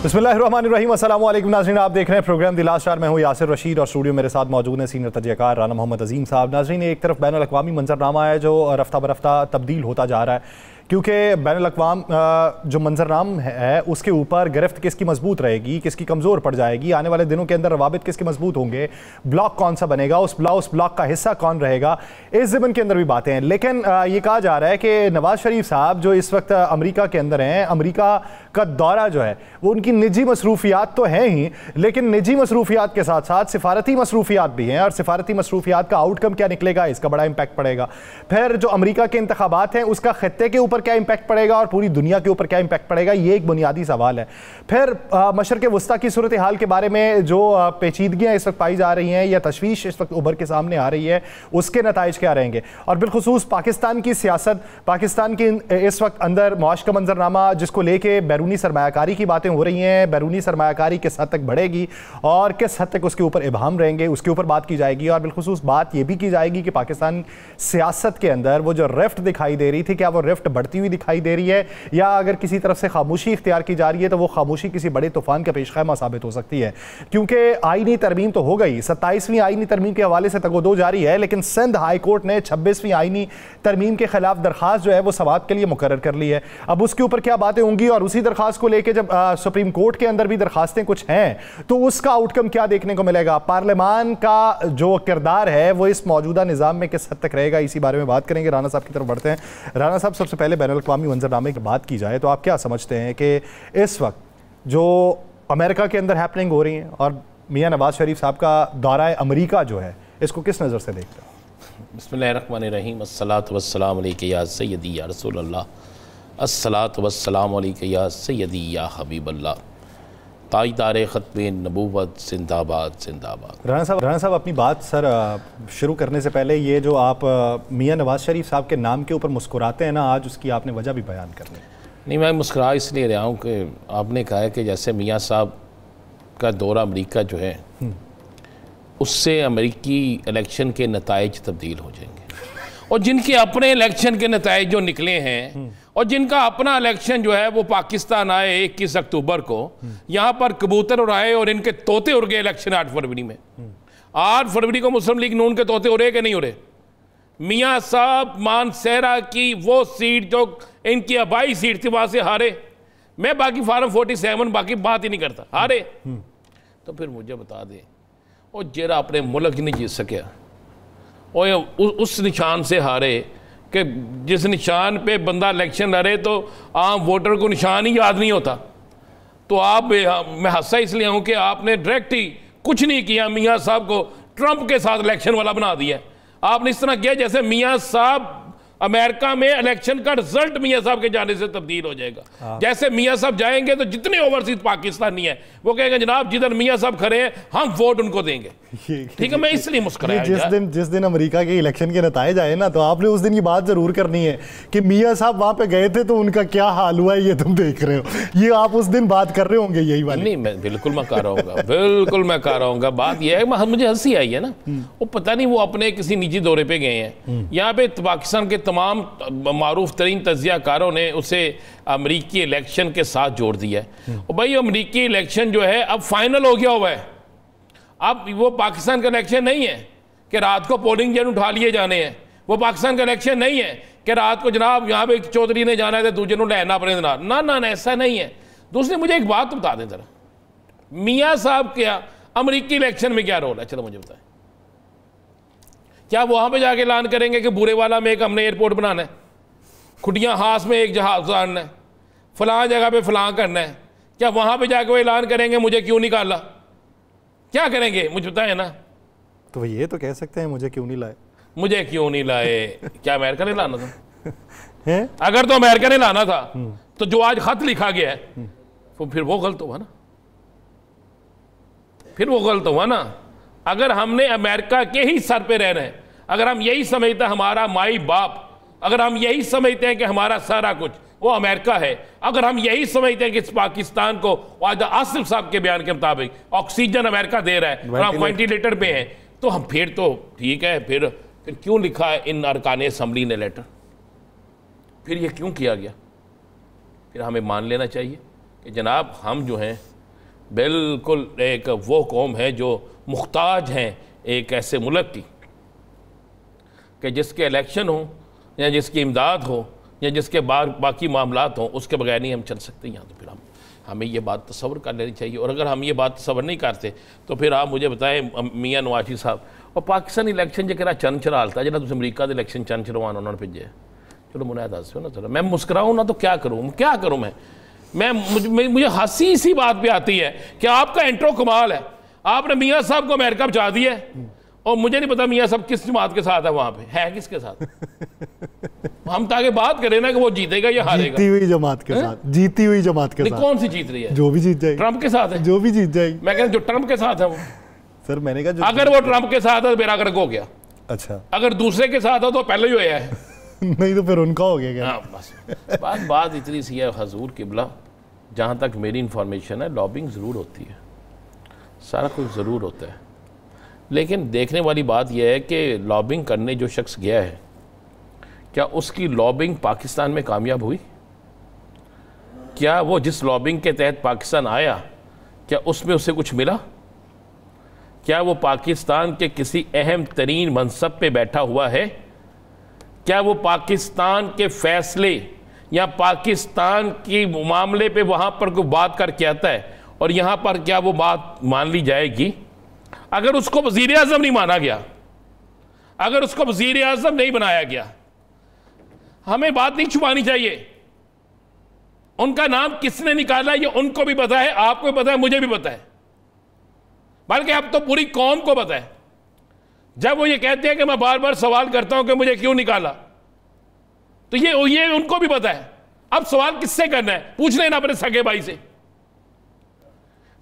बिस्मिल्लाहिर्रहमानिर्रहीम। अस्सलाम वालेकुम नाज़रीन, आप देख रहे हैं प्रोग्राम द लास्ट आवर। मैं हूँ यासिर रशीद और स्टूडियो मेरे साथ मौजूद हैं सीनियर तजज़ियाकार राना मोहम्मद अजीम साहब। नाज़रीन, एक तरफ बैनुल अक़वामी मंजरनामा है जो रफ्ता बरफ्ता तब्दील होता जा रहा है, क्योंकि बैनुल अक़वाम जो मंजरनामा है उसके ऊपर गिरफ्त किसकी मजबूत रहेगी, किसकी कमज़ोर पड़ जाएगी, आने वाले दिनों के अंदर रवाबित किसके मजबूत होंगे, ब्लॉक कौन सा बनेगा, उस ब्लॉक का हिस्सा कौन रहेगा, इस ज़िमन के अंदर भी बातें हैं। लेकिन ये कहा जा रहा है कि नवाज शरीफ साहब जो इस वक्त अमरीका के अंदर हैं, अमरीका का दौरा जो है वो उनकी निजी मसरूफियात तो हैं ही, लेकिन निजी मसरूफियात के साथ साथ सिफारती मसरूफियात भी हैं, और सिफारती मसरूफियात का आउटकम क्या निकलेगा इसका बड़ा इंपैक्ट पड़ेगा। फिर जो अमरीका के इंतखाबात हैं उसका खत्ते के ऊपर क्या इंपैक्ट पड़ेगा और पूरी दुनिया के ऊपर क्या इंपैक्ट पड़ेगा, ये एक बुनियादी सवाल है। फिर मशरक़ वस्ता की सूरत हाल के बारे में जो पेचीदगियाँ इस वक्त पाई जा रही हैं या तशवीश इस वक्त उभर के सामने आ रही है, उसके नताइज क्या रहेंगे, और बिलखुसूस पाकिस्तान की सियासत, पाकिस्तान की इस वक्त अंदर मुआश का मंजरनामा जिसको लेके बैरूनी सरमायाकारी की बातें हो रही हैं, बैरूनी सरमायाकारी किस हद तक बढ़ेगी और किस हद तक उसके ऊपर इबाम रहेंगे, उसके ऊपर बात की जाएगी। और बिलखुसूस बात यह भी की जाएगी कि पाकिस्तान सियासत के अंदर वो जो रिफ्ट दिखाई दे रही थी, क्या वो रिफ्ट बढ़ती हुई दिखाई दे रही है, या अगर किसी तरफ से खामोशी इख्तियार की जा रही है तो वो खामोशी किसी बड़े तूफान का पेशखैमा साबित हो सकती है। क्योंकि आईनी तरमीम तो हो गई, 27वीं आईनी तरमीम के हवाले से तगोदो जारी है, लेकिन सिंध हाई कोर्ट ने 26वीं आईनी तरमीम के खिलाफ दरखास्त जो है वो समाअत के लिए मुकर्रर कर ली है। अब उसके ऊपर क्या बातें होंगी, और उसी दरखास्त को लेकर जब सुप्रीम कोर्ट के अंदर भी दरखास्तें कुछ हैं तो उसका आउटकम क्या देखने को मिलेगा, पार्लियामान का जो किरदार है वो इस मौजूदा निज़ाम में किस हद तक रहेगा, इसी बारे में बात करेंगे। राना साहब की तरफ बढ़ते हैं। राना साहब, सबसे पहले बैनुल अक़वामी मंजरनामे की बात की जाए तो आप क्या समझते हैं कि इस वक्त जो अमेरिका के अंदर हैपनिंग हो रही हैं और मियां नवाज शरीफ साहब का दौरा अमरीका जो है, इसको किस नज़र से देखते हैं? बिस्मिल्लाहिर्रहमानिर्रहीम। अस्सलातु वस्सलामु अलैका या सय्यदी या रसूल अल्लाह, अस्सलातु वस्सलामु अलैका या सय्यदी या हबीब अल्लाह, ताईदार ख़त्मे नबूवत जिंदाबाद जिंदाबाद। राना साहब अपनी बात सर शुरू करने से पहले ये जो आप मियां नवाज शरीफ साहब के नाम के ऊपर मुस्कुराते हैं ना, आज उसकी आपने वजह भी बयान करनी। नहीं, मैं मुस्कुरा इसलिए रहा हूँ कि आपने कहा है कि जैसे मियां साहब का दौरा अमेरिका जो है उससे अमेरिकी इलेक्शन के नताइज तब्दील हो जाएंगे, और जिनके अपने इलेक्शन के नताइज जो निकले हैं और जिनका अपना इलेक्शन जो है वो पाकिस्तान आए 21 अक्टूबर को, यहाँ पर कबूतर उड़ाए और इनके तोते उड़ गए इलेक्शन 8 फरवरी में। 8 फरवरी को मुस्लिम लीग नून के तोते उड़े कि नहीं उड़े? मियाँ साहब मानसेरा की वो सीट जो इनकी आबाई सीट थी वहाँ से हारे। मैं बाकी फार्म 47 बाकी बात ही नहीं करता, हारे। तो फिर मुझे बता दे, और जरा अपने मुल्क नहीं जीत सके और उस निशान से हारे कि जिस निशान पे बंदा इलेक्शन लड़े तो आम वोटर को निशान ही याद नहीं होता। तो आप, मैं हंसा इसलिए हूँ कि आपने डायरेक्ट ही कुछ नहीं किया, मियाँ साहब को ट्रंप के साथ इलेक्शन वाला बना दिया। आपने इस तरह किया जैसे मियाँ साहब अमेरिका में इलेक्शन का रिजल्ट मियाँ साहब के जाने से तब्दील हो जाएगा। जैसे मियाँ साहब जाएंगे तो जितने ओवरसीज पाकिस्तानी है वो कहेंगे जनाब जिधर मियाँ साहब खड़े हैं हम वोट उनको देंगे। ठीक है, मैं इसलिए मुस्कुराया। जिस दिन अमेरिका के इलेक्शन के नताइज आए ना, तो आपने उस दिन की बात जरूर करनी है कि मियाँ साहब वहां पे गए थे तो उनका क्या हाल हुआ है, ये तुम देख रहे हो। ये आप उस दिन बात कर रहे होंगे यही वाली। नहीं, मैं बिल्कुल मैं कर रहा हूँ, बिल्कुल मैं कर रहा हूँ। बात यह है, मुझे हंसी आई है ना, वो पता नहीं वो अपने किसी निजी दौरे पे गए हैं। यहाँ पे पाकिस्तान के तमाम मारूफ तरीन तज्जियाकारों ने उसे अमरीकी इलेक्शन के साथ जोड़ दिया है। और भाई अमरीकी इलेक्शन जो है अब फाइनल हो गया हुआ है। अब वो पाकिस्तान का इलेक्शन नहीं है कि रात को पोलिंग एजेंट उठा लिए जाने हैं। वो पाकिस्तान का इलेक्शन नहीं है कि रात को जनाब यहाँ पे चौधरी ने जाना है तो दूसरे लेना पड़े ना, ऐसा नहीं है। दूसरे मुझे एक बात बता दें जरा, मियाँ साहब क्या अमरीकी इलेक्शन में क्या रोल है? चलो मुझे बताएं। क्या वहां पे जाके ऐलान करेंगे कि बुरेवाला में एक हमने एयरपोर्ट बनाना है, खुटियां हास में एक जहाज उतारना है, फलां जगह पे फलां करना है? क्या वहां पे जाके वो ऐलान करेंगे मुझे क्यों निकाला? क्या करेंगे मुझे बताएं ना। तो ये तो कह सकते हैं मुझे क्यों नहीं लाए, मुझे क्यों नहीं लाए। क्या अमेरिका ने लाना था? है? अगर तो अमेरिका ने लाना था तो जो आज खत लिखा गया है तो फिर वो गलत हुआ ना, फिर वो गलत हुआ ना। अगर हमने अमेरिका के ही सर पे रहना है, अगर हम यही समझते हैं हमारा माई बाप, अगर हम यही समझते हैं कि हमारा सारा कुछ वो अमेरिका है, अगर हम यही समझते हैं कि इस पाकिस्तान को आज आसिफ साहब के बयान के मुताबिक ऑक्सीजन अमेरिका दे रहा है और हम वेंटिलेटर पे हैं, तो हम फिर तो ठीक है। फिर क्यों लिखा है इन अरकान असम्बली ने लेटर? फिर ये क्यों किया गया? फिर हमें मान लेना चाहिए कि जनाब हम जो हैं बिल्कुल एक वो कौम है जो मुख्ताज हैं एक ऐसे मुल्क की कि जिसके इलेक्शन हो या जिसकी इमदाद हो या जिसके बाकी मामलात हों, उसके बगैर नहीं हम चल सकते यहाँ। तो फिर हमें ये बात तस्वर कर लेनी चाहिए। और अगर हम ये बात तस्वर नहीं करते तो फिर आप मुझे बताएं मियाँ नवाज शरीफ साहब और पाकिस्तान इलेक्शन जो चन चलालता जो तुम अमरीका के इलेक्शन चन चलवाना उन्होंने भेजे। चलो मुझे दस ना, चलो मैं मुस्कुराऊँ ना तो क्या करूँ मैं मुझे हंसी इसी बात पे आती है कि आपका इंट्रो कमाल है, आपने मियाँ साहब को अमेरिका पहुँचा दिया और मुझे नहीं पता मियाँ साहब किस जमात के साथ है, वहाँ पे है किसके साथ। हम ताकि बात करें ना कि वो जीतेगा या हारेगा। जीती हुई जमात के साथ, जीती हुई जमात के साथ। कौन सी जीत रही है? जो भी जीत जाएगी। ट्रंप के साथ है, जो भी जीत जाएगी। मैं कहता जो ट्रंप के साथ है वो। सर मैंने कहा अगर वो ट्रंप के साथ है तो मेरा गर्क हो गया। अच्छा, अगर दूसरे के साथ हो तो पहले ही होया है। नहीं तो फिर उनका हो गया क्या? बस बात इतनी सी है हजूर किबला, जहाँ तक मेरी इंफॉर्मेशन है लॉबिंग ज़रूर होती है, सारा कुछ ज़रूर होता है, लेकिन देखने वाली बात यह है कि लॉबिंग करने जो शख्स गया है क्या उसकी लॉबिंग पाकिस्तान में कामयाब हुई? क्या वो जिस लॉबिंग के तहत पाकिस्तान आया क्या उसमें उसे कुछ मिला? क्या वो पाकिस्तान के किसी अहम तरीन मनसब पे बैठा हुआ है? क्या वो पाकिस्तान के फैसले या पाकिस्तान के मामले पे वहाँ पर कोई बात करके आता है और यहाँ पर क्या वो बात मान ली जाएगी? अगर उसको वज़ीर आज़म नहीं माना गया, अगर उसको वज़ीर आज़म नहीं बनाया गया, हमें बात नहीं छुपानी चाहिए। उनका नाम किसने निकाला ये उनको भी पता है, आपको भी पता है, मुझे भी पता है, बल्कि अब तो पूरी कौम को पता है। जब वो ये कहते हैं कि मैं बार बार सवाल करता हूं कि मुझे क्यों निकाला, तो ये उनको भी पता है। अब सवाल किससे करना है? पूछ लेना अपने सगे भाई से,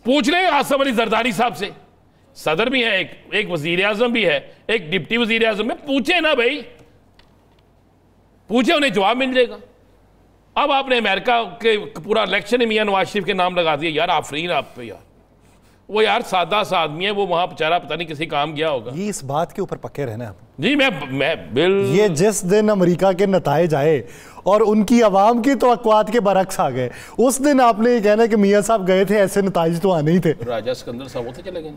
पूछ लें आसिफ अली जरदारी साहब से। सदर भी है, एक वजीर आजम भी है, एक डिप्टी वजीर आजम है, पूछे ना भाई, पूछे, उन्हें जवाब मिल जाएगा। अब आपने अमेरिका के पूरा इलेक्शन मियां नवाज शरीफ के नाम लगा दिया। यार आफरीन आप पे यार, वो यार सादा सा आदमी है, वो वहां बेचारा पता नहीं किसी काम गया होगा। ये इस बात के ऊपर पक्के रहना आप जी। मैं बिल ये जिस दिन अमेरिका के नताइज आए और उनकी आवाम की तवक्कुआत के बरक्स आ गए, उस दिन आपने ये कहना कि मियाँ साहब गए थे, ऐसे नताइज तो आने ही थे। राजा सिकंदर साहब होते चले गए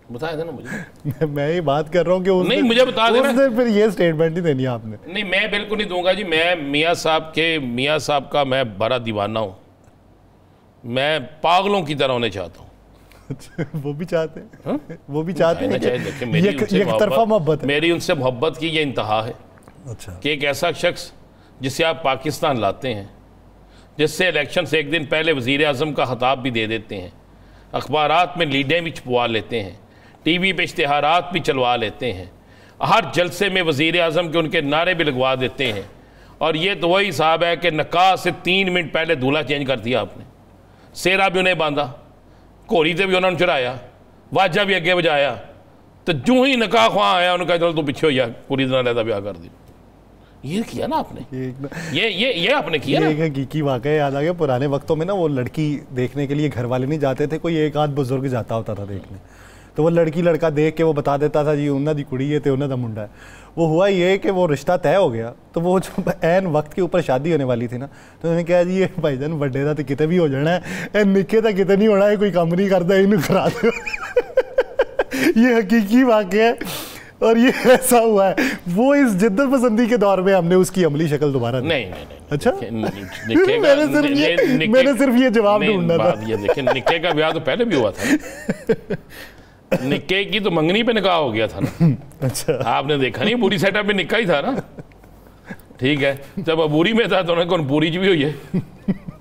बताया था ना मुझे। मैं ये बात कर रहा हूँ कि उस नहीं मुझे बता देना, उस दिन फिर ये स्टेटमेंट ही देनी आपने। नहीं मैं बिल्कुल नहीं दूंगा जी। मैं मियाँ साहब का मैं बड़ा दीवाना हूँ, मैं पागलों की तरह होने चाहता हूँ। वो भी चाहते हैं, हा? वो भी चाहते हैं कि मेरी उनसे मोहब्बत की ये इंतहा है। अच्छा। कि एक ऐसा शख्स जिसे आप पाकिस्तान लाते हैं, जिससे इलेक्शन से एक दिन पहले वज़ीर आज़म का खिताब भी दे देते हैं, अखबारात में लीडें भी छपवा लेते हैं, टीवी पे इश्तिहारात भी चलवा लेते हैं, हर जलसे में वज़ीर आज़म के उनके नारे भी लगवा देते हैं, और ये तो वही साहब है कि निकाह से 3 मिनट पहले दूल्हा चेंज कर दिया आपने, सेरा भी उन्हें बांधा, घोड़ी से भी उन्होंने चढ़ाया, वाजा भी अगे बजाया, तो जो ही निकाह ख्वाह आया उनका चलो तू पीछे हो जा, पूरी तरह लहदा ब्याह कर दी। ये किया ना आपने, ये आपने किया ना। एक हकीकी वाक़या याद आ गया। पुराने वक्तों में ना वो लड़की देखने के लिए घर वाले नहीं जाते थे, कोई एक आध बुजुर्ग जाता होता था देखने, तो वो लड़की लड़का देख के वो बता देता था जी उन्होंने दी कुड़ी है तो उन्होंने दा मुंडा है। वो हुआ ये कि वो रिश्ता तय हो गया, तो वो जब ऐन वक्त के ऊपर शादी होने वाली थी ना, तो उन्होंने कहा जी ये भाईजान बड्डे का तो कितने भी हो जाना है, निके का कितने नहीं होना है, कोई काम नहीं करता इन्हें करा दो। ये हकीकी वाक़या है और ये ऐसा हुआ है। वो इस जिद्दत पसंदी के दौर में हमने उसकी अमली शक्ल दोबारा नहीं। अच्छा मैंने सिर्फ ये जवाब ढूंढना था। ये देखिए निक्के का ब्याह तो पहले भी हुआ था। निक्के की तो मंगनी पे निकाह हो गया था ना। अच्छा आपने देखा नहीं, पूरी सेटअप में निक्का ही था ना। ठीक है, जब अबूरी में था तो उन्हें कौन पूरी भी हुई है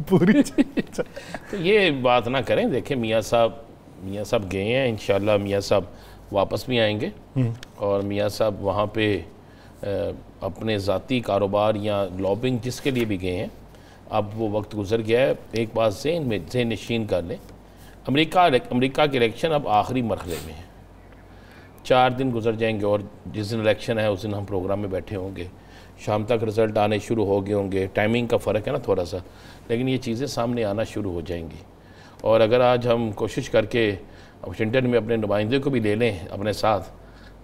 पूरी। तो ये बात ना करें। देखें मियाँ साहब गए हैं, इंशाल्लाह मियाँ साहब वापस भी आएंगे और मियाँ साहब वहाँ पे अपने ज़ाती कारोबार या लॉबिंग जिसके लिए भी गए हैं, अब वो वक्त गुजर गया है। एक बात ज़हन नशीन कर लें, अमेरिका के इलेक्शन अब आखिरी मरहले में है। 4 दिन गुजर जाएंगे और जिस दिन इलेक्शन है उस दिन हम प्रोग्राम में बैठे होंगे, शाम तक रिज़ल्ट आने शुरू हो गए होंगे। टाइमिंग का फ़र्क है ना थोड़ा सा, लेकिन ये चीज़ें सामने आना शुरू हो जाएंगी। और अगर आज हम कोशिश करके वाशिंगटन में अपने नुमाइंदे को भी ले लें अपने साथ,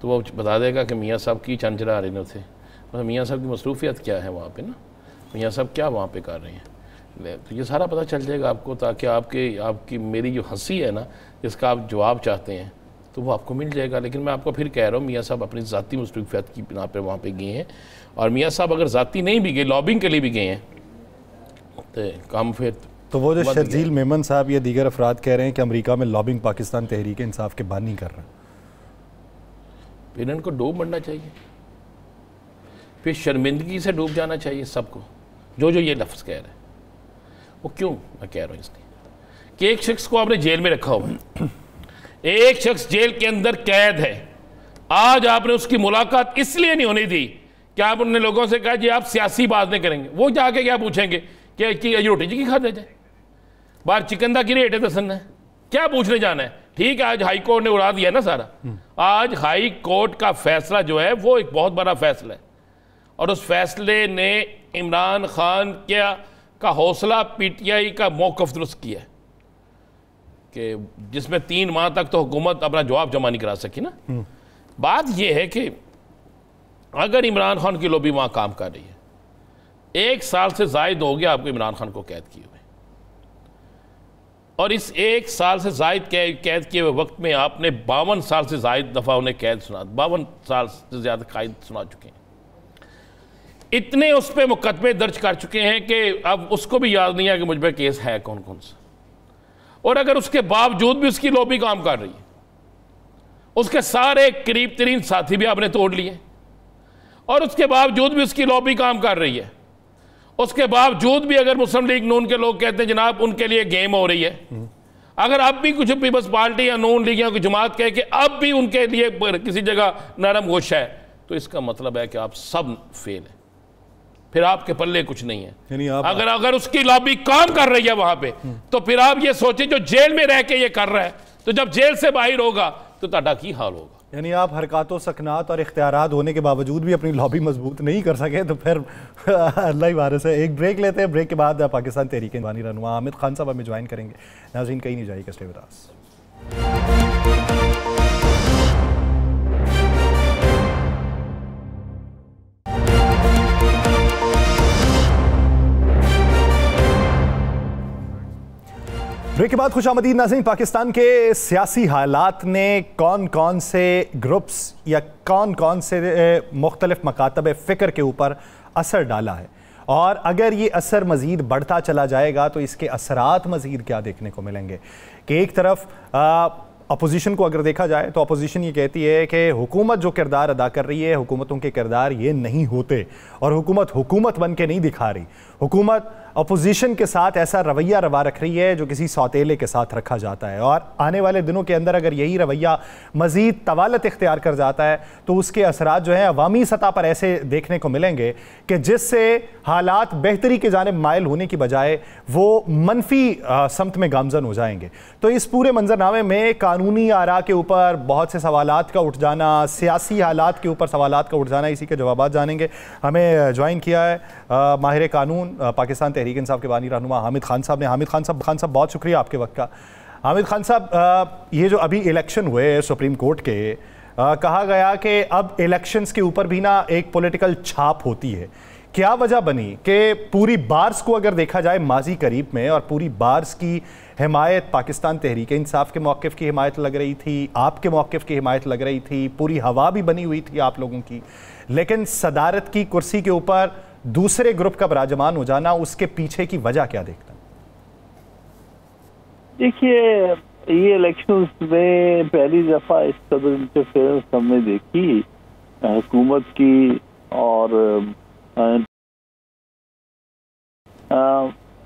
तो वो बता देगा कि मियाँ साहब की चंद चला रहे थे, मतलब मियाँ साहब की मसरूफियत क्या है वहाँ पे ना, मियाँ साहब क्या वहाँ पे कर रहे हैं। तो ये सारा पता चल जाएगा आपको, ताकि आपकी मेरी जो हंसी है ना, जिसका आप जवाब चाहते हैं, तो वो आपको मिल जाएगा। लेकिन मैं आपको फिर कह रहा हूँ, मियाँ साहब अपनी ज़ाती मुस्तक़िफ़ियत की बिना पर वहाँ पे गए हैं, और मियाँ साहब अगर ज़ाती नहीं भी गए, लॉबिंग के लिए भी गए हैं, तो काम फिर तो वो जो शर्जील मेमन साहब या दीगर अफराद कह रहे हैं कि अमेरिका में लॉबिंग पाकिस्तान तहरीक इंसाफ के बानी कर रहे हैं, फिर इनको डूब मरना चाहिए, फिर शर्मिंदगी से डूब जाना चाहिए सबको। जो ये लफ्ज़ कह रहे हैं वो क्यों मैं कह रहा हूँ इसलिए कि एक शख्स को आपने जेल में रखा हुआ है, एक शख्स जेल के अंदर कैद है, आज आपने उसकी मुलाकात इसलिए नहीं होनी थी कि आप उन लोगों से कहा जी आप सियासी बात नहीं करेंगे। वो जाके क्या पूछेंगे कि रोटी जी की खा दे जाए, बाहर चिकन दा की रेट है दसन है, क्या पूछने जाना है। ठीक है, आज हाई कोर्ट ने उड़ा दिया ना सारा। आज हाई कोर्ट का फैसला जो है वो एक बहुत बड़ा फैसला है, और उस फैसले ने इमरान खान का हौसला पीटीआई का मौक़िफ़ दुरुस्त किया है कि जिसमें 3 माह तक तो हुकूमत अपना जवाब जमा नहीं करा सकी ना। बात यह है कि अगर इमरान खान की लॉबी वहाँ काम कर रही है, 1 साल से ज़ायद हो गया आपको इमरान खान को कैद किए हुए, और इस 1 साल से ज़ायद कैद किए हुए वक्त में आपने 52 साल से ज़ायद दफ़ा उन्हें कैद सुना, 52 साल से ज़्यादा कैद सुना चुके हैं। इतने उस पर मुकदमे दर्ज कर चुके हैं कि अब उसको भी याद नहीं है कि मुझ पर केस है कौन कौन सा, और अगर उसके बावजूद भी उसकी लॉबी काम कर रही है, उसके सारे करीब तरीन साथी भी आपने तोड़ लिए, और उसके बावजूद भी उसकी लॉबी काम कर रही है, उसके बावजूद भी अगर मुस्लिम लीग नून के लोग कहते हैं जनाब उनके लिए गेम हो रही है, अगर अब भी कुछ पीपल्स पार्टी या नून लीग या कोई जमात कहे कि अब भी उनके लिए किसी जगह नरम गोश है, तो इसका मतलब है कि आप सब फेल हैं, फिर आपके पल्ले कुछ नहीं है। यानी अगर उसकी लॉबी काम कर रही है वहां पे, तो फिर आप ये सोचिए जो जेल में रह के ये कर रहा है, तो जब जेल से बाहर होगा तो ਤੁਹਾਡਾ की हाल होगा। यानी आप हरकतों सकनात और इख्तियारात होने के बावजूद भी अपनी लॉबी मजबूत नहीं कर सके, तो फिर अल्लाह ही वारिस है। एक ब्रेक लेते हैं, ब्रेक के बाद पाकिस्तान तहरीक इंसानी रहनुमा हामिद खान साहब हमें ज्वाइन करेंगे। नाज़रीन कहीं नहीं जाइएगा, स्टे विद अस। ब्रेक के बाद खुशामदीद नाज़रीन। पाकिस्तान के सियासी हालात ने कौन कौन से ग्रुप्स या कौन कौन से मुख्तलिफ मकातब फ़िक्र के ऊपर असर डाला है, और अगर ये असर मज़ीद बढ़ता चला जाएगा तो इसके असरात मज़ीद क्या देखने को मिलेंगे। कि एक तरफ अपोजिशन को अगर देखा जाए तो अपोजिशन ये कहती है कि हुकूमत जो किरदार अदा कर रही है, हुकूमतों के किरदार ये नहीं होते, और हुकूमत हुकूमत बन के नहीं दिखा रही। हुकूमत अपोजिशन के साथ ऐसा रवैया रवा रख रही है जो किसी सौतेले के साथ रखा जाता है, और आने वाले दिनों के अंदर अगर यही रवैया मज़ीद तवालत इख्तियार कर जाता है तो उसके असरात जो हैं अवामी सतह पर ऐसे देखने को मिलेंगे कि जिससे हालात बेहतरी के जानिब माइल होने की बजाय वो मनफी समत में गामजन हो जाएंगे। तो इस पूरे मंजरनामे में कानूनी आरा के ऊपर बहुत से सवालात का उठ जाना, सियासी हालात के ऊपर सवालात का उठ जाना, इसी के जवाब जानेंगे। हमें ज्वाइन किया है माहिर कानून पाकिस्तान तहरीक इंसाफ के बानी रहनुमा हामिद खान साहब ने। हामिद खान साहब बहुत शुक्रिया आपके वक्त का। हामिद खान साहब, ये जो अभी इलेक्शन हुए सुप्रीम कोर्ट के, कहा गया कि अब इलेक्शंस के ऊपर भी ना एक पॉलिटिकल छाप होती है। क्या वजह बनी कि पूरी बार्स को अगर देखा जाए माजी करीब में, और पूरी बार्स की हिमायत पाकिस्तान तहरीक इंसाफ के मौक़िफ़ की हिमायत लग रही थी, आपके मौक़िफ़ की हिमायत लग रही थी, पूरी हवा भी बनी हुई थी आप लोगों की, लेकिन सदारत की कुर्सी के ऊपर दूसरे ग्रुप का बराजमान हो जाना, उसके पीछे की वजह क्या देखते हैं? देखिए, ये इलेक्शन में पहली दफा इस कदर इंटरफेरेंस हमने देखी हुकूमत की, और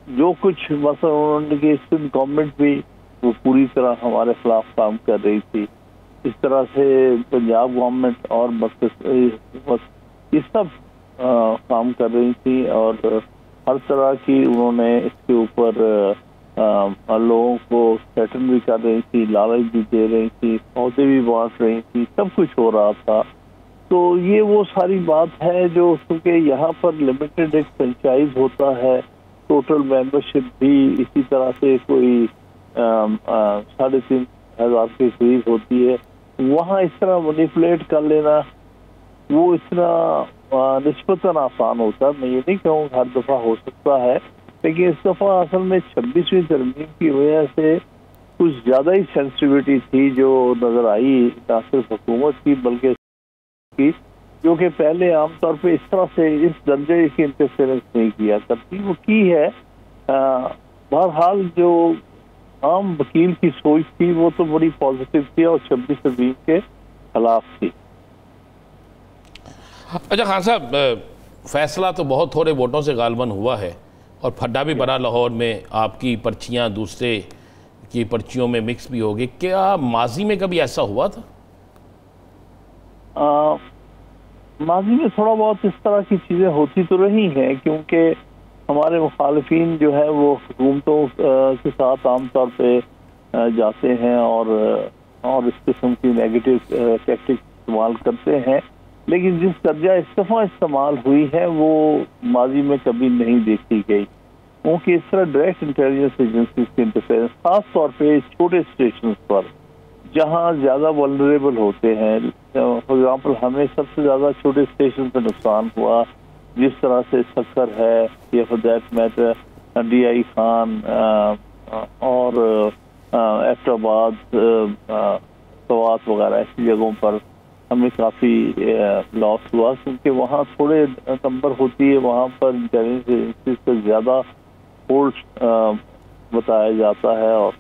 जो कुछ मतलब उन्होंने की गवर्नमेंट भी वो पूरी तरह हमारे खिलाफ काम कर रही थी। इस तरह से पंजाब गवर्नमेंट और ये सब काम कर रही थी, और हर तरह की उन्होंने इसके ऊपर लोगों को थ्रेटन भी कर रही थी, लालच भी दे रही थी, पौधे भी बांट रही थी, सब कुछ हो रहा था। तो ये वो सारी बात है जो क्योंकि यहाँ पर लिमिटेड एक फ्रेंचाइज होता है, टोटल मेंबरशिप भी इसी तरह से कोई 3,500 के करीब होती है। वहाँ इस तरह मैनिपुलेट कर लेना वो इतना निस्बतन आसान होता है। मैं ये नहीं कहूँ हर दफा हो सकता है, लेकिन इस दफ़ा असल में 26वीं तरमीम की वजह से कुछ ज़्यादा ही सेंसिटिविटी थी जो नज़र आई, ना सिर्फ हुकूमत की बल्कि की, जो कि पहले आमतौर पे इस तरह से इस दर्जे की इंटरफेरेंस नहीं किया करती, वो की है। बहरहाल जो आम वकील की सोच थी वो तो बड़ी पॉजिटिव थी और 26 तरमीम के खिलाफ थी। अच्छा खान साहब, फैसला तो बहुत थोड़े वोटों से गालबन हुआ है और फड्डा भी बना लाहौर में, आपकी पर्चियां दूसरे की पर्चियों में मिक्स भी होगी। क्या माजी में कभी ऐसा हुआ था? माजी में थोड़ा बहुत इस तरह की चीज़ें होती तो रही हैं, क्योंकि हमारे मुखालिफिन जो है वो हुकूमतों के साथ आमतौर पे जाते हैं और इस किस्म की नेगेटिव टैक्टिक इस्तेमाल करते हैं, लेकिन जिस दर्जा इस्तीफा इस्तेमाल हुई है वो माजी में कभी नहीं देखी गई, क्योंकि इस तरह डायरेक्ट इंटेलिजेंस एजेंसीज की इंटरफेरेंस खास तौर पे छोटे स्टेशन पर जहाँ ज़्यादा वल्नरेबल होते हैं। फॉर एग्जाम्पल हमें सबसे ज़्यादा छोटे स्टेशन पर नुकसान हुआ, जिस तरह से सक्कर है या for that matter DI Khan और एबटाबाद, सवात वगैरह ऐसी जगहों पर हमें काफ़ी लॉस हुआ, क्योंकि वहाँ थोड़े नंबर होती है, वहाँ पर इंटेलिजेंस एजेंसीज को ज़्यादा होल्ड बताया जाता है, और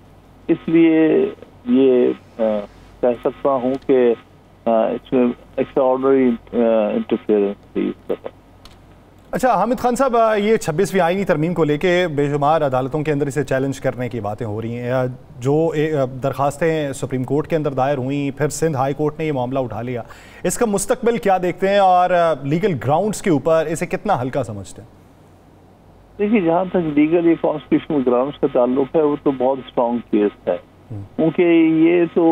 इसलिए ये कह सकता हूँ कि इसमें एक्स्ट्राऑर्डिनरी इंटरफेरेंस थी इस तरह। अच्छा हामिद खान साहब, ये 26वीं आईनी तरमीम को लेके बेशुमार अदालतों के अंदर इसे चैलेंज करने की बातें हो रही हैं, जो दरखास्तें सुप्रीम कोर्ट के अंदर दायर हुई, फिर सिंध हाई कोर्ट ने ये मामला उठा लिया, इसका मुस्तकबिल क्या देखते हैं और लीगल ग्राउंड्स के ऊपर इसे कितना हल्का समझते हैं? देखिए, जहाँ तक लीगल या कॉन्स्टिट्यूशनल ग्राउंड्स का ताल्लुक है वो तो बहुत स्ट्रॉन्ग केस है, क्योंकि ये तो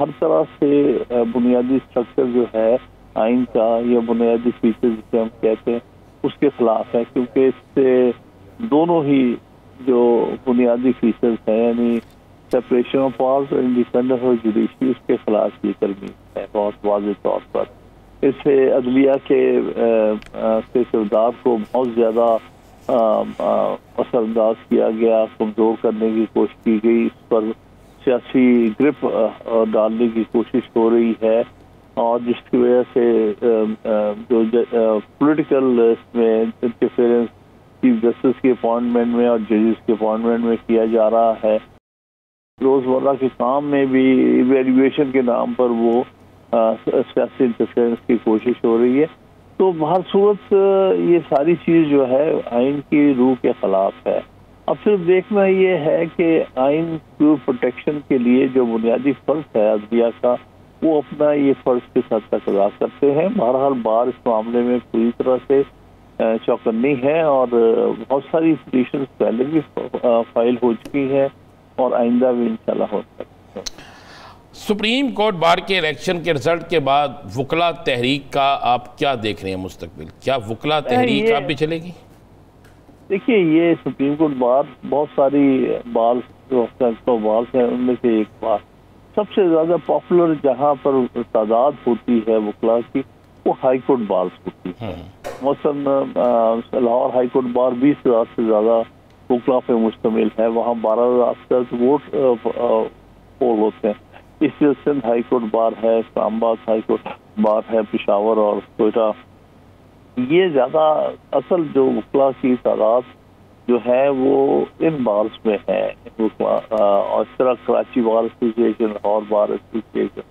हर तरह से बुनियादी स्ट्रक्चर जो है आइन का या बुनियादी फीचर जिसे हम कहते हैं उसके खिलाफ है, क्योंकि इससे दोनों ही जो बुनियादी फीचर्स हैं यानी सेपरेशन ऑफ पावर्स और इंडिपेंडेंस ऑफ जुडिशरी, उसके खिलाफ ये तरमीम है बहुत वाज़ेह तौर पर। इससे अदलिया के किरदार को बहुत ज़्यादा असरअंदाज किया गया, कमज़ोर करने की कोशिश की गई, इस पर सियासी ग्रिप डालने की कोशिश हो रही है, और जिसकी वजह से जो पॉलिटिकल इसमें इंटरफेरेंस चीफ जस्टिस के अपॉइंटमेंट में और जजेस के अपॉइंटमेंट में किया जा रहा है। रोज़मर्रा के काम में भी इवैल्यूएशन के नाम पर वो सियासी इंटरफेरेंस की कोशिश हो रही है। तो हर सूरत ये सारी चीज़ जो है आइन की रूह के खिलाफ है। अब सिर्फ देखना ये है कि आइन की प्रोटेक्शन के लिए जो बुनियादी फ़र्ज है अदलिया का, वो अपना ये फ़र्ज किस हद तक अदा करते हैं। बहरहाल बार इस मामले में पूरी तरह से चौकन्नी है और बहुत सारी पिटीशंस पहले भी फाइल हो चुकी हैं और आइंदा भी इंशाल्लाह हो सकती है। सुप्रीम कोर्ट बार के इलेक्शन के रिजल्ट के बाद वकला तहरीक का आप क्या देख रहे हैं मुस्तकबिल? क्या वकला तहरीक आप भी चलेगी? देखिए, ये सुप्रीम कोर्ट बार बहुत सारी बार हैं, उनमें से एक बार सबसे ज़्यादा पॉपुलर जहाँ पर तादाद होती है वकला की, वो हाई कोर्ट बार होती है। मसलन लाहौर हाई कोर्ट बार 20,000 से ज़्यादा वकला पे मुश्तमिल है, वहाँ 12,000 तक वोट पोल होते हैं। इसलिए सिंध हाई कोर्ट बार है, इस्लामाबाद हाई कोर्ट बार है, पेशावर और कोयटा, ये ज़्यादा असल जो वकला की तादाद जो है वो इन बार्स में है। और इस तरह Karachi bar association, Lahore bar association,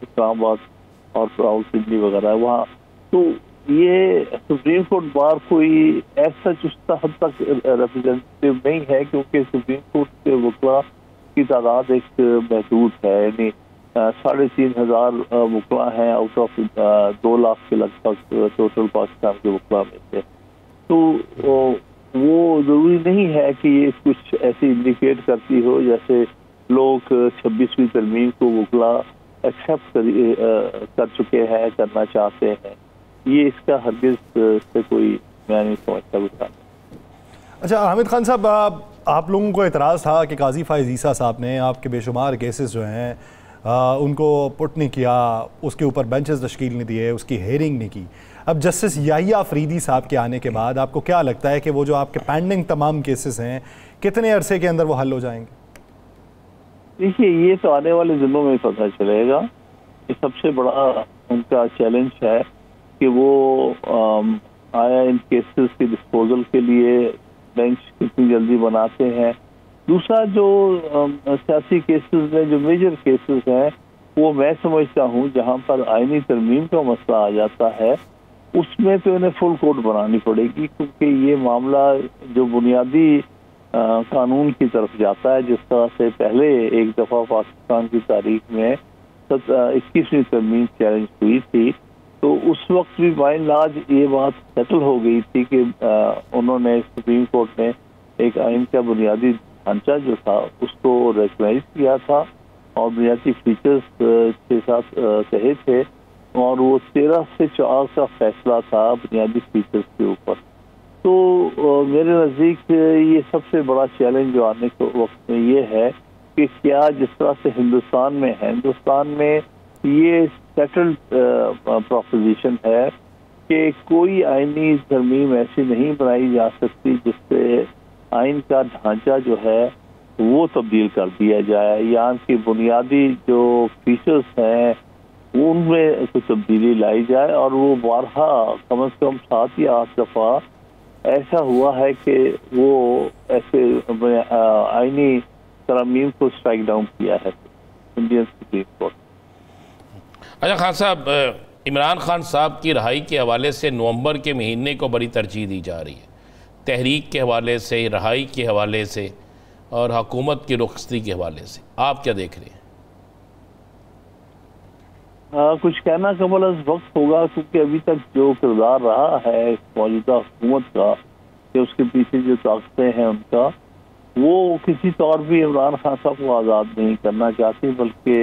Islamabad और रावलपिंडी वगैरह है वहाँ। तो ये सुप्रीम कोर्ट बार कोई ऐसा चुस्ता हद तक रिप्रेजेंटेटिव नहीं है, क्योंकि सुप्रीम कोर्ट के वकला की तादाद एक महदूद है, यानी 3,500 वकला हैं आउट ऑफ 2 लाख के लगभग टोटल पाकिस्तान के वकला में से। तो वो ज़रूरी नहीं है कि ये कुछ ऐसी इंडिकेट करती हो जैसे लोग 26वीं तरमीम को वकला एक्सेप्ट कर चुके हैं, करना चाहते हैं। ये इसका हरगिज़ से कोई मैं नहीं समझता गुस्सा। अच्छा हामिद खान साहब, आप लोगों को एतराज़ था कि काजी फ़ाइज़ ईसा साहब ने आपके बेशुमार केसेस जो हैं उनको पुट नहीं किया, उसके ऊपर बेंचेस तश्कील नहीं दिए, उसकी हेयरिंग नहीं की। अब जस्टिस याहिया अफरीदी साहब के आने के बाद आपको क्या लगता है कि वो जो आपके पेंडिंग तमाम केसेस हैं कितने अरसे के अंदर वो हल हो जाएंगे? देखिए, ये तो आने वाले दिनों में पता चलेगा। ये सबसे बड़ा उनका चैलेंज है कि वो आया इन केसेस के डिस्पोजल के लिए बेंच कितनी जल्दी बनाते हैं। दूसरा, जो सियासी केसेस में जो मेजर केसेस हैं, वो मैं समझता हूँ जहाँ पर आईनी तरमीम का मसला आ जाता है, उसमें तो इन्हें फुल कोर्ट बनानी पड़ेगी, क्योंकि ये मामला जो बुनियादी कानून की तरफ जाता है, जिस तरह से पहले एक दफ़ा पाकिस्तान की तारीख में 21वीं तरमीम चैलेंज हुई थी, तो उस वक्त भी बाय एंड लार्ज ये बात सेटल हो गई थी कि उन्होंने, सुप्रीम कोर्ट ने एक आइन का बुनियादी ढांचा जो था उसको रिकग्नाइज किया था और बुनियादी फीचर्स 6-7 कहे थे, और वो 13 से 4 का फैसला था बुनियादी फीचर्स के ऊपर। तो मेरे नज़दीक ये सबसे बड़ा चैलेंज जो आने के वक्त में ये है कि क्या जिस तरह से हिंदुस्तान में ये सेटल्ड प्रोपोजिशन है कि कोई आईनी तरमीम ऐसी नहीं बनाई जा सकती जिससे आइन का ढांचा जो है वो तब्दील कर दिया जाए, यहाँ की बुनियादी जो फीचर्स हैं उनमें कुछ तब्दीली लाई जाए। और वो बारहा कम से कम 7 या 8 दफ़ा ऐसा हुआ है कि वो ऐसे आईनी तरमीम को स्ट्राइक डाउन किया है इंडियन सुप्रीम कोर्ट। अच्छा खान साहब, इमरान खान साहब की रिहाई के हवाले से नवंबर के महीने को बड़ी तरजीह दी जा रही है, तहरीक के हवाले से, रिहाई के हवाले से और हुकूमत की रुखसती के हवाले से, आप क्या देख रहे हैं? कुछ कहना कबल अज वक्त होगा, क्योंकि अभी तक जो किरदार रहा है मौजूदा हुकूमत का, कि उसके पीछे जो ताकतें हैं उनका, वो किसी तौर भी इमरान खान साहब को आज़ाद नहीं करना चाहती, बल्कि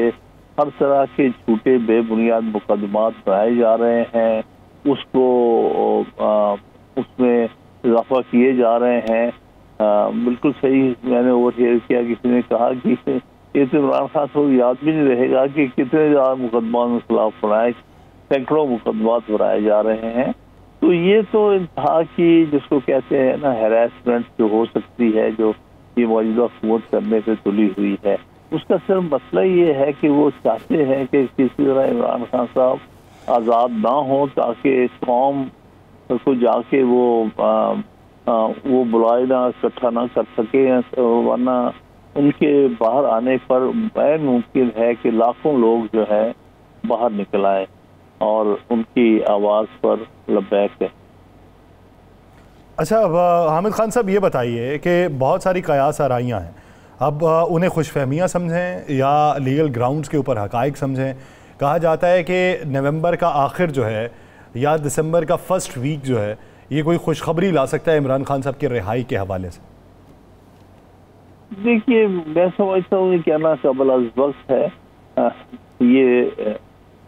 हर तरह के झूठे बेबुनियाद मुकदमात बनाए जा रहे हैं, उसको उसमें इजाफा किए जा रहे हैं। बिल्कुल सही, मैंने ओवरहियर किया, किसी ने कहा कि ये तो इमरान खान साहब याद भी नहीं रहेगा कि कितने ज़्यादा मुकदमा के खिलाफ बनाए, सैकड़ों मुकदमात बनाए जा रहे हैं। तो ये तो इंतहा की, जिसको कहते हैं ना, हैरेसमेंट जो हो सकती है, जो ये मौजूदा हुकूमत करने पे तुली हुई है, उसका सिर्फ मसला ये है कि वो चाहते हैं कि किसी तरह इमरान खान साहब आज़ाद ना हो, ताकि कौम को जाके वो बुलाए ना, इकट्ठा ना कर सके, वरना उनके बाहर आने पर बैन मुमकिन है कि लाखों लोग जो है बाहर निकल आए और उनकी आवाज़ पर लब्बैक है। अच्छा, अब हामिद खान साहब ये बताइए कि बहुत सारी कयास आराइयाँ हैं, अब उन्हें खुशफहमियाँ समझें या लीगल ग्राउंड्स के ऊपर हकाइक समझें। कहा जाता है कि नवंबर का आखिर जो है या दिसंबर का फर्स्ट वीक जो है, ये कोई खुशखबरी ला सकता है इमरान खान साहब की रिहाई के हवाले से। देखिए, मैं समझता हूँ कि क्या ना कबल अज वक्त है।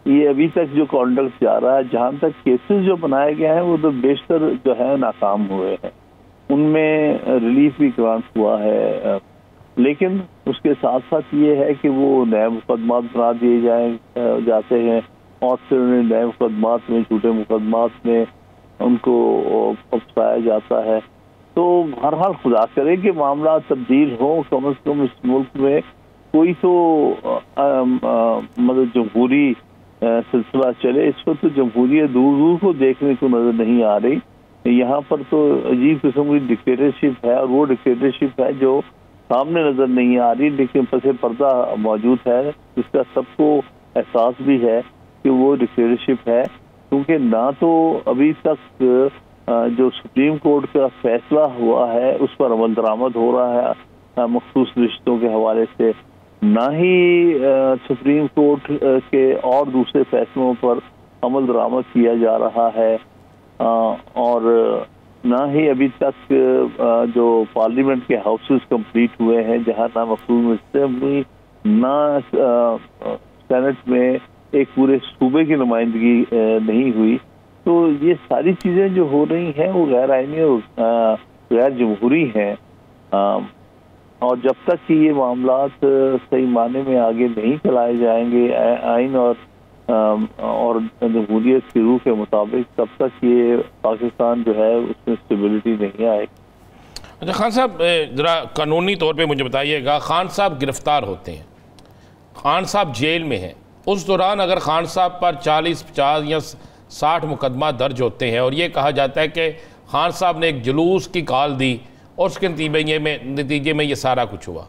ये अभी तक जो कॉन्डक्ट जा रहा है, जहाँ तक केसेस जो बनाए गए हैं वो तो बेशतर जो है नाकाम हुए हैं, उनमें रिलीफ भी ग्रांट हुआ है, लेकिन उसके साथ साथ ये है कि वो नए मुकदमात बना दिए जाते हैं और फिर उन्हें नए मुकदमात में, झूठे मुकदमात में उनको फंसाया जाता है। तो बहरहाल खुदा करे कि मामला तब्दील हो, कम से कम इस मुल्क में कोई तो मतलब जमहूरी सिलसिला चले। इस वक्त तो जमहूरियत दूर दूर को देखने को नजर नहीं आ रही। यहाँ पर तो अजीब किस्म की डिक्टेटरशिप है, और वो डिक्टेटरशिप है जो सामने नजर नहीं आ रही, लेकिन पसे पर्दा मौजूद है, जिसका सबको एहसास भी है कि वो डिक्टेटरशिप है। क्योंकि ना तो अभी तक जो सुप्रीम कोर्ट का फैसला हुआ है उस पर अमल दरामद हो रहा है मखसूस रिश्तों के हवाले से, ना ही सुप्रीम कोर्ट के और दूसरे फैसलों पर अमल दरामद किया जा रहा है, और ना ही अभी तक जो पार्लियामेंट के हाउसेस कंप्लीट हुए हैं, जहां ना मखसूस असेंबली ना सेनेट में एक पूरे सूबे की नुमाइंदगी नहीं हुई। तो ये सारी चीज़ें जो हो रही हैं वो गैर आईनी और गैर जमहूरी हैं, और जब तक कि ये मामलात सही माने में आगे नहीं चलाए जाएंगे, आइन और और जमहूरियत की रूह के मुताबिक तब तक ये पाकिस्तान जो है उसमें स्टेबिलिटी नहीं आएगी। अच्छा खान साहब, ज़रा कानूनी तौर पे मुझे बताइएगा, खान साहब गिरफ़्तार होते हैं, खान साहब जेल में हैं, उस दौरान अगर खान साहब पर 40, 50 या 60 मुकदमा दर्ज होते हैं और ये कहा जाता है कि खान साहब ने एक जुलूस की कॉल दी और उसके नतीजे में ये सारा कुछ हुआ,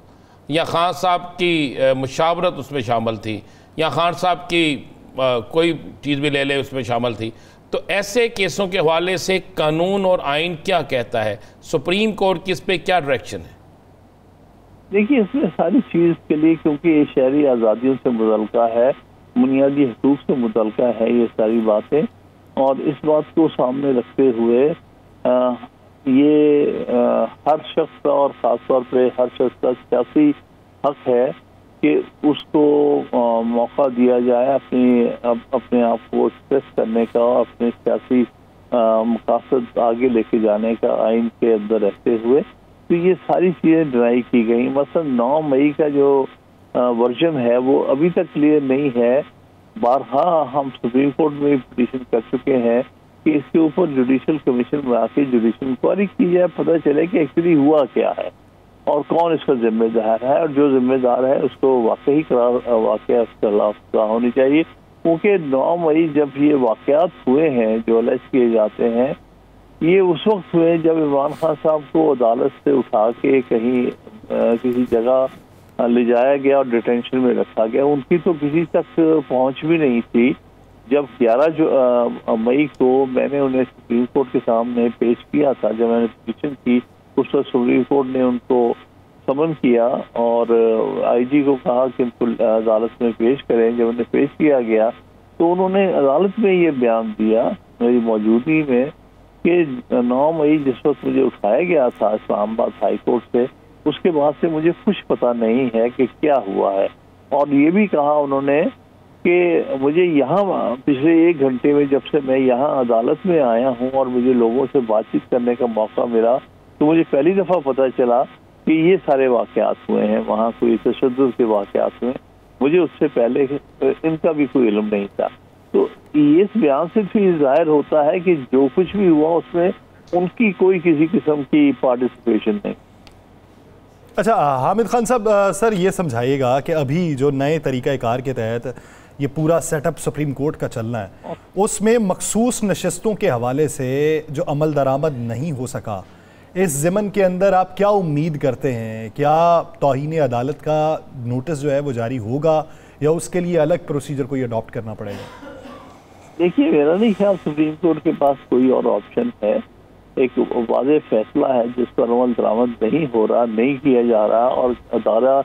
या खान साहब की मुशावरत उसमें शामिल थी, या खान साहब की कोई चीज़ भी ले ले उसमें शामिल थी, तो ऐसे केसों के हवाले से कानून और आइन क्या कहता है? सुप्रीम कोर्ट की इस पर क्या डायरेक्शन है? देखिए, इसमें सारी चीज़ के लिए, क्योंकि ये शहरी आज़ादियों से मुतल्लिका है, बुनियादी हकूक़ से मुतल्लिका है ये सारी बातें, और इस बात को सामने रखते हुए हर शख्स का और ख़ास तौर पे हर शख्स का सियासी हक है कि उसको मौका दिया जाए अपने आप को एक्सप्रेस करने का, अपने सियासी मकासद आगे लेके जाने का आइन के अंदर रहते हुए। तो ये सारी चीज़ें डिनाई की गई। मसलन 9 मई का जो वर्जन है वो अभी तक क्लियर नहीं है। बारहा हम सुप्रीम कोर्ट में पिटीशन कर चुके हैं कि इसके ऊपर जुडिशल कमीशन बना के जुडिशल इंक्वायरी की जाए, पता चले कि एक्चुअली हुआ क्या है और कौन इसका जिम्मेदार है, और जो जिम्मेदार है उसको वाकई वाकया खिलाफ होनी चाहिए। क्योंकि 9 मई जब ये वाकयात हुए हैं जो अलेज किए जाते हैं, ये उस वक्त हुए जब इमरान खान साहब को अदालत से उठा के कहीं किसी जगह ले जाया गया और डिटेंशन में रखा गया। उनकी तो किसी तक पहुंच भी नहीं थी। जब 11 मई को मैंने उन्हें सुप्रीम कोर्ट के सामने पेश किया था, जब मैंने पिटीशन की, उस वक्त सुप्रीम कोर्ट ने उनको समन किया और आईजी को कहा कि इनको अदालत में पेश करें। जब उन्हें पेश किया गया तो उन्होंने अदालत में ये बयान दिया मेरी मौजूदगी में कि 9 मई जिस वक्त मुझे उठाया गया था इस्लामाबाद हाई कोर्ट से, उसके बाद से मुझे कुछ पता नहीं है कि क्या हुआ है। और ये भी कहा उन्होंने कि मुझे यहाँ पिछले 1 घंटे में, जब से मैं यहाँ अदालत में आया हूँ और मुझे लोगों से बातचीत करने का मौका मिला, तो मुझे पहली दफ़ा पता चला कि ये सारे वाक़यात हुए हैं, वहाँ कोई तशद्दुद के वाक़यात हुए। मुझे उससे पहले इनका भी कोई इल्म नहीं था। तो इस बयान से भी ज़ाहिर होता है कि जो कुछ भी हुआ उसमें उनकी कोई किसी किस्म की पार्टिसिपेशन नहीं। अच्छा हामिद खान साहब, सर ये समझाइएगा कि अभी जो नए तरीक़ाकार के तहत ये पूरा सेटअप सुप्रीम कोर्ट का चलना है, उसमें मखसूस नशस्तों के हवाले से जो अमल दरामद नहीं हो सका, इस ज़मन के अंदर आप क्या उम्मीद करते हैं? क्या तौहीन अदालत का नोटिस जो है वो जारी होगा या उसके लिए अलग प्रोसीजर कोई अडॉप्ट करना पड़ेगा? देखिए, मेरा नहीं ख्याल सुप्रीम कोर्ट के पास कोई और ऑप्शन है। एक वाज़ेह फैसला है जिस पर अमल दरामद नहीं हो रहा, नहीं किया जा रहा, और अदारा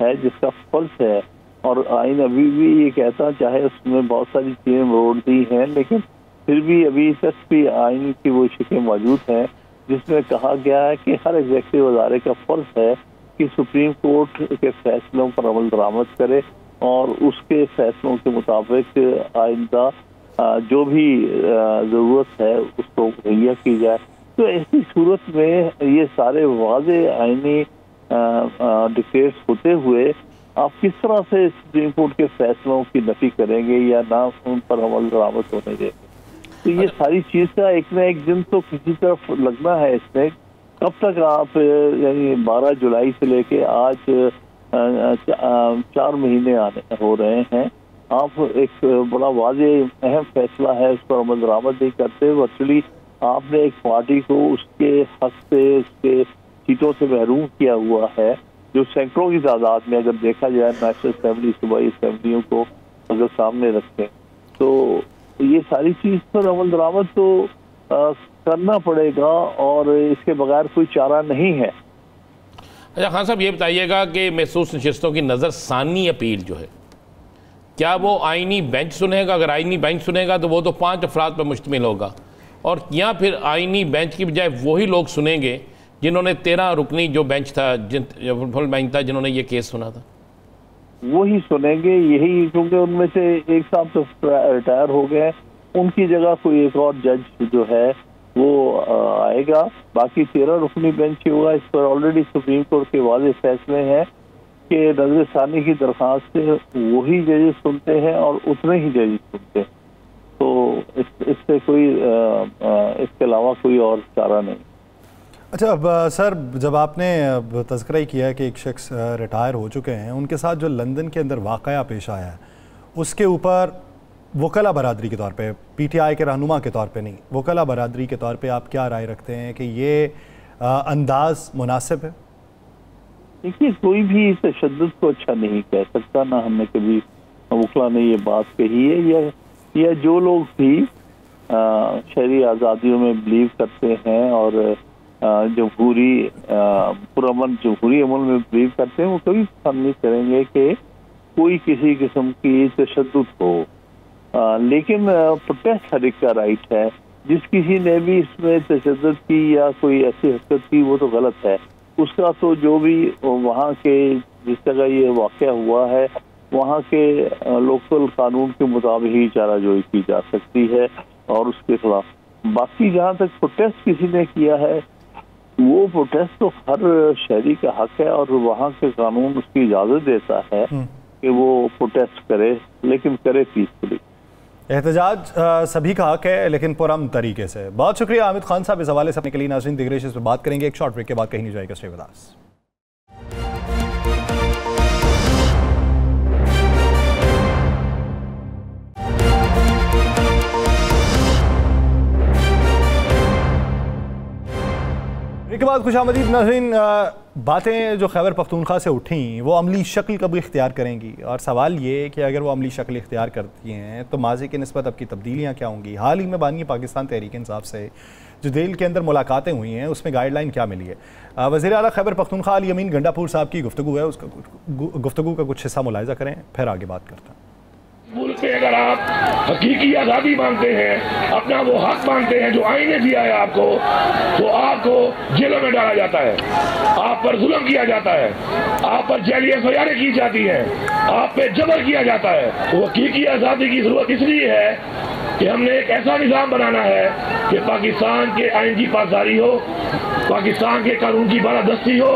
है जिसका फर्ज है, और आइन अभी भी ये कहता, चाहे उसमें बहुत सारी चीज़ें मरोड़ दी हैं, लेकिन फिर भी अभी तक भी आइन की वो शिकें मौजूद हैं जिसमें कहा गया है कि हर एग्जीक्यूटिव अदारे का फर्ज है कि सुप्रीम कोर्ट के फैसलों पर अमल दरामद करे और उसके फैसलों के मुताबिक आइंदा जो भी ज़रूरत है उसको मुहैया की जाए। तो ऐसी सूरत में ये सारे वाज़ेह आइनी डिक्टेट्स होते हुए आप किस तरह से सुप्रीम कोर्ट के फैसलों की नफी करेंगे या ना उन पर अमल दरामद होने देंगे? तो ये सारी चीज़ का एक ना एक दिन तो किसी तरफ लगना है। इसमें कब तक आप, यानी 12 जुलाई से लेके आज 4 महीने हो रहे हैं, आप एक बड़ा वाज़ेह अहम फैसला है उस पर अमल दरामद नहीं करते। वर्चुअली आपने एक पार्टी को उसके हक से, उसके सीटों से महरूम किया हुआ है, जो सैकड़ों की तादाद में, अगर देखा जाए नेशनल असेंबली, सूबाई असेंबलियों को अगर सामने रखें, तो ये सारी चीज़ पर अमल दरामद तो करना पड़ेगा और इसके बगैर कोई चारा नहीं है। अच्छा खान साहब, ये बताइएगा कि महसूस नशिस्तों की नज़रसानी अपील जो है, क्या वो आइनी बेंच सुनेगा? अगर आइनी बेंच सुनेगा तो वो तो 5 अफराद पर मुश्तमिल होगा, और या फिर आइनी बेंच की बजाय वही लोग सुनेंगे जिन्होंने 13 रुकनी जो बेंच था, फुल बेंच था, जिन्होंने ये केस सुना था? वही सुनेंगे, यही, क्योंकि उनमें से एक साहब तो रिटायर हो गए, उनकी जगह कोई एक और जज जो है वो आएगा। बाकी 13 रुकनी बेंच ही होगा। इस पर ऑलरेडी सुप्रीम कोर्ट के वाज़ेह फैसले हैं कि नजरसानी की दरखास्त वही जजेस सुनते हैं और उतने ही जजेस सुनते हैं। तो इससे कोई इसके अलावा कोई और चारा नहीं। अच्छा, अब सर, जब आपने तज़किरा ही किया कि एक शख्स रिटायर हो चुके हैं, उनके साथ जो लंदन के अंदर वाक़या पेश आया है, उसके ऊपर वकला बरादरी के तौर पे, पीटीआई के रहनुमा के तौर पे नहीं, वकला बरादरी के तौर पे आप क्या राय रखते हैं कि ये अंदाज मुनासिब है? देखिए, कोई भी इस तशद्दुद को अच्छा नहीं कह सकता, ना हमने कभी वकला ने ये बात कही है, या जो लोग भी शहरी आज़ादियों में बिलीव करते हैं और जमहूरी पुरअमन जमहूरी अमल में बिलीव करते हैं, वो कभी पसंद नहीं करेंगे कि कोई किसी किस्म की तशद्दुद हो। लेकिन प्रोटेस्ट हर एक का राइट है। जिस किसी ने भी इसमें तशद्दुद की या कोई ऐसी हरकत की, वो तो गलत है। उसका तो जो भी वहाँ के जिस जगह ये वाक़या हुआ है, वहाँ के लोकल कानून के मुताबिक ही चाराजोई की जा सकती है और उसके खिलाफ। बाकी जहाँ तक प्रोटेस्ट किसी ने किया है, वो प्रोटेस्ट तो हर शहरी का हक है और वहाँ के कानून उसकी इजाज़त देता है कि वो प्रोटेस्ट करे, लेकिन करे पीसफुली। एहतजाज सभी का हक है, लेकिन पुरअमन तरीके से। बहुत शुक्रिया आमिद खान साहब इस हवाले से अपने के लिए। नाज़रीन, दिग्रेश इस पर बात करेंगे एक शॉर्ट ब्रेक के बाद, कहीं नहीं जाएगा। Stay with us. के बाद खुशामदीद नाज़रीन, बातें जो खैबर पख्तूनख्वा से उठी वो अमली शक्ल कब इख्तियार करेंगी, और सवाल ये कि अगर वो अमली शक्ल इख्तियार करती हैं तो माजी की निस्बत अब की तब्दीलियाँ क्या होंगी। हाल ही में बानी पाकिस्तान तहरीक इंसाफ से जो दिल के अंदर मुलाकातें हुई हैं, उसमें गाइडलाइन क्या मिली है। वज़ीर आला खैबर पख्तूनख्वा अली अमीन गंडापुर साहब की गुफ्तगू है, उसका गुफ्तगू का कुछ हिस्सा मुलाहिज़ा करें, फिर आगे बात करते हैं। मुल्क में अगर आप हकीकी आज़ादी मांगते हैं, अपना वो हक मांगते हैं जो आईन ने दिया है आपको, तो आपको जेलों में डाला जाता है, आप पर जुल्म किया जाता है, आप पर जैली एफआईआर की जाती है, आप पे जबर किया जाता है। तो हकीकी आज़ादी की जरूरत इसलिए है कि हमने एक ऐसा निज़ाम बनाना है कि पाकिस्तान के आईन की पासदारी हो, पाकिस्तान के कानून की बालादस्ती हो,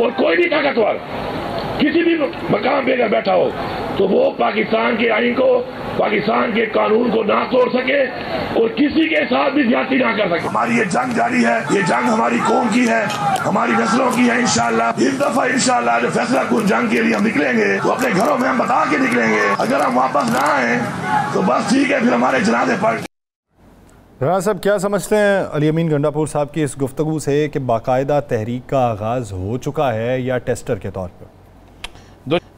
और कोई भी ताकतवर किसी भी मकाम पे अगर बैठा हो तो वो पाकिस्तान के आईन को, पाकिस्तान के कानून को ना तोड़ सके और किसी के साथ भी ज्यादती ना कर सके। हमारी ये जंग जारी है, ये जंग हमारी कौम की है, हमारी नस्लों की है। इंशाअल्लाह इस दफा इंशाअल्लाह जो फैसला कुन जंग के लिए हम निकलेंगे तो अपने घरों में हम बता के निकलेंगे। अगर हम वापस ना आए तो बस ठीक है, फिर हमारे जनाजे पर। राना साहब, क्या समझते हैं अली अमीन गंडापुर साहब की इस गुफ्तगू से कि बाकायदा तहरीक का आगाज़ हो चुका है या टेस्टर के तौर पर?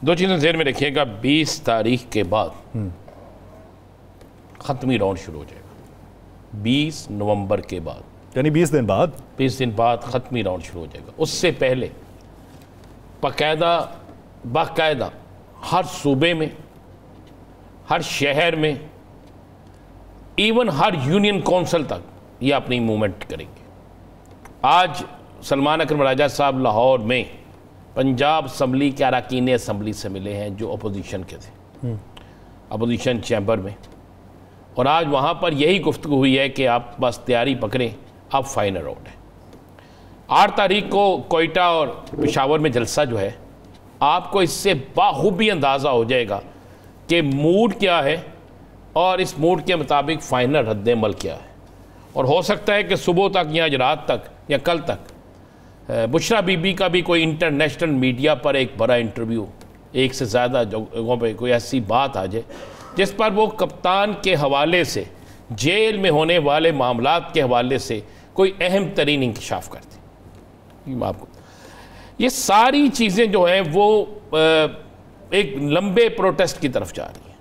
दो चीज़ें ज़हन में रखिएगा। 20 तारीख के बाद ख़त्मी राउंड शुरू हो जाएगा। 20 नवंबर के बाद, यानी 20 दिन बाद, 20 दिन बाद ख़त्मी राउंड शुरू हो जाएगा। उससे पहले बाकायदा हर सूबे में, हर शहर में, इवन हर यूनियन काउंसिल तक ये अपनी मूवमेंट करेंगे। आज सलमान अकरम राजा साहब लाहौर में पंजाब असम्बली के अरकान असम्बली से मिले हैं जो अपोजिशन के थे, अपोजिशन चैम्बर में, और आज वहाँ पर यही गुफ्तगू हुई है कि आप बस तैयारी पकड़ें, अब फाइनल राउंड है। 8 तारीख को कोयटा और पेशावर में जलसा जो है, आपको इससे बाखूबी अंदाज़ा हो जाएगा कि मूड क्या है और इस मूड के मुताबिक फ़ाइनल रद्द-ए-अमल क्या है। और हो सकता है कि सुबह तक या रात तक या कल तक बुशरा बीबी का भी कोई इंटरनेशनल मीडिया पर एक बड़ा इंटरव्यू, एक से ज़्यादा जगहों पे कोई ऐसी बात आ जाए जिस पर वो कप्तान के हवाले से, जेल में होने वाले मामलात के हवाले से कोई अहम तरीन इंकशाफ करती। आपको ये सारी चीज़ें जो हैं वो एक लंबे प्रोटेस्ट की तरफ जा रही हैं।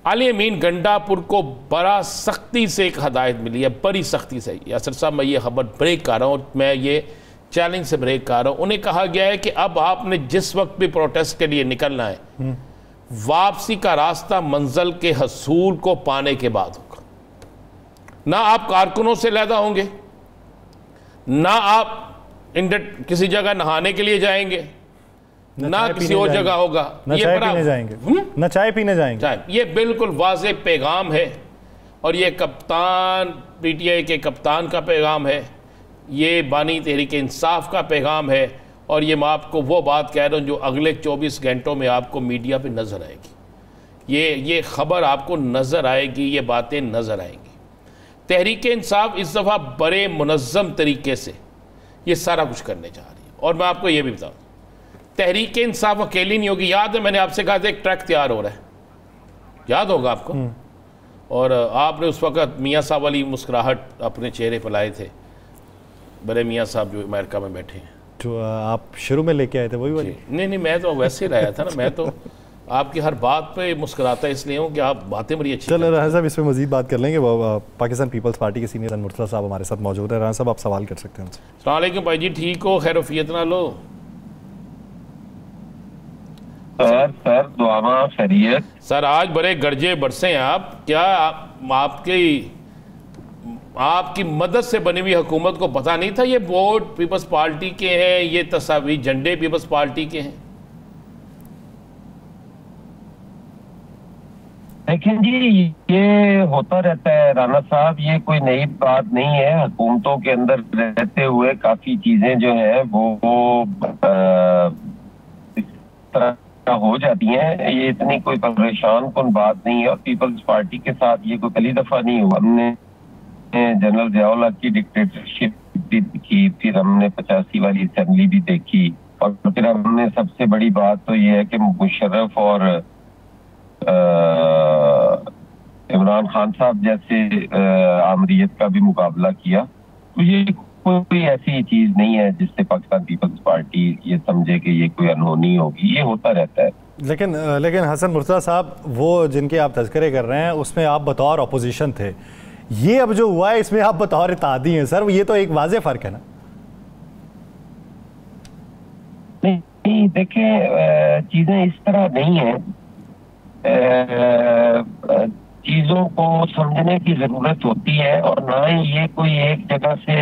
अली अमीन गंडापुर को बड़ा सख्ती से एक हदायत मिली है, बड़ी सख्ती से। यासर साहब, मैं ये खबर ब्रेक कर रहा हूँ, मैं ये चैलेंज से ब्रेक कर रहा हूँ। उन्हें कहा गया है कि अब आपने जिस वक्त भी प्रोटेस्ट के लिए निकलना है, वापसी का रास्ता मंजिल के हसूल को पाने के बाद होगा। ना आप कारकुनों से लैदा होंगे, ना आप किसी जगह नहाने के लिए जाएंगे, ना किसी और जगह होगा, ये चाय पीने जाएंगे, ना चाय पीने जाएंगे। ये बिल्कुल वाज़े पैगाम है, और ये कप्तान, पीटीआई के कप्तान का पैगाम है, ये बानी तहरीक इंसाफ का पैगाम है, और ये मैं आपको वो बात कह रहा हूँ जो अगले 24 घंटों में आपको मीडिया पे नज़र आएगी। ये खबर आपको नज़र आएगी, ये बातें नज़र आएंगी। तहरीक इंसाफ इस दफ़ा बड़े मुनज़्ज़म तरीके से ये सारा कुछ करने जा रही है। और मैं आपको ये भी बताऊँ, तहरीक इंसाफ अकेली नहीं होगी। याद है मैंने आपसे कहा था एक ट्रक तैयार हो रहा है, याद होगा आपको, और आपने उस वक़्त मियाँ साहब वाली मुस्कुराहट अपने चेहरे पर लाए थे, बड़े मियाँ साहब जो अमेरिका में बैठे हैं, जो आप शुरू में लेके आए थे वही वाली? नहीं, मैं तो वैसे ही लाया था ना। मैं तो आपकी हर बात पे मुस्कुराता इसलिए हूँ कि आप बातें बड़ी अच्छी। चलो राना साहब, इस पर मजीद बात कर लेंगे। पाकिस्तान पीपल्स पार्टी के सीनियर मुर्तज़ा साहब हमारे साथ मौजूद है। राना साहब, आप सवाल कर सकते हैं उनसे। अस्सलाम वालेकुम भाई जी, ठीक हो? खैरोफियत ना लो सर दुआमा खैरियत। सर आज बड़े गर्जे बरसे हैं आप, क्या आपकी मदद से बनी हुई हुकूमत को पता नहीं था ये बोर्ड पीपल्स पार्टी के हैं, ये तस्वीर झंडे पीपल्स पार्टी के हैं? देखें जी, ये होता रहता है राना साहब, ये कोई नई बात नहीं है। हुकूमतों के अंदर रहते हुए काफी चीजें जो है वो इस तरह हो जाती हैं। ये इतनी कोई परेशान कुन बात नहीं है। और पीपल्स पार्टी के साथ ये कोई पहली दफा नहीं हुआ। हमने जनरल ज़िया-उल-हक की डिक्टेटरशिप भी देखी, फिर हमने 85 वाली असेंबली भी देखी, और फिर हमने सबसे बड़ी बात तो ये है कि मुशर्रफ और इमरान खान साहब जैसे आमरीत का भी मुकाबला किया। तो ये कोई ऐसी चीज नहीं है जिससे पाकिस्तान पीपल्स पार्टी ये समझे कि ये कोई अनहोनी होगी। ये होता रहता है। लेकिन हसन मुर्तज़ा साहब, वो जिनके आप तज़किरे कर रहे हैं उसमें आप बतौर अपोजिशन थे, ये अब जो हुआ है इसमें आप बतौर इत्तेहादी हैं सर, ये तो एक वाज़ेह फ़र्क है ना? नहीं देखें, चीजें इस तरह नहीं है। चीजों को समझने की जरूरत होती है, और ना ही ये कोई एक जगह से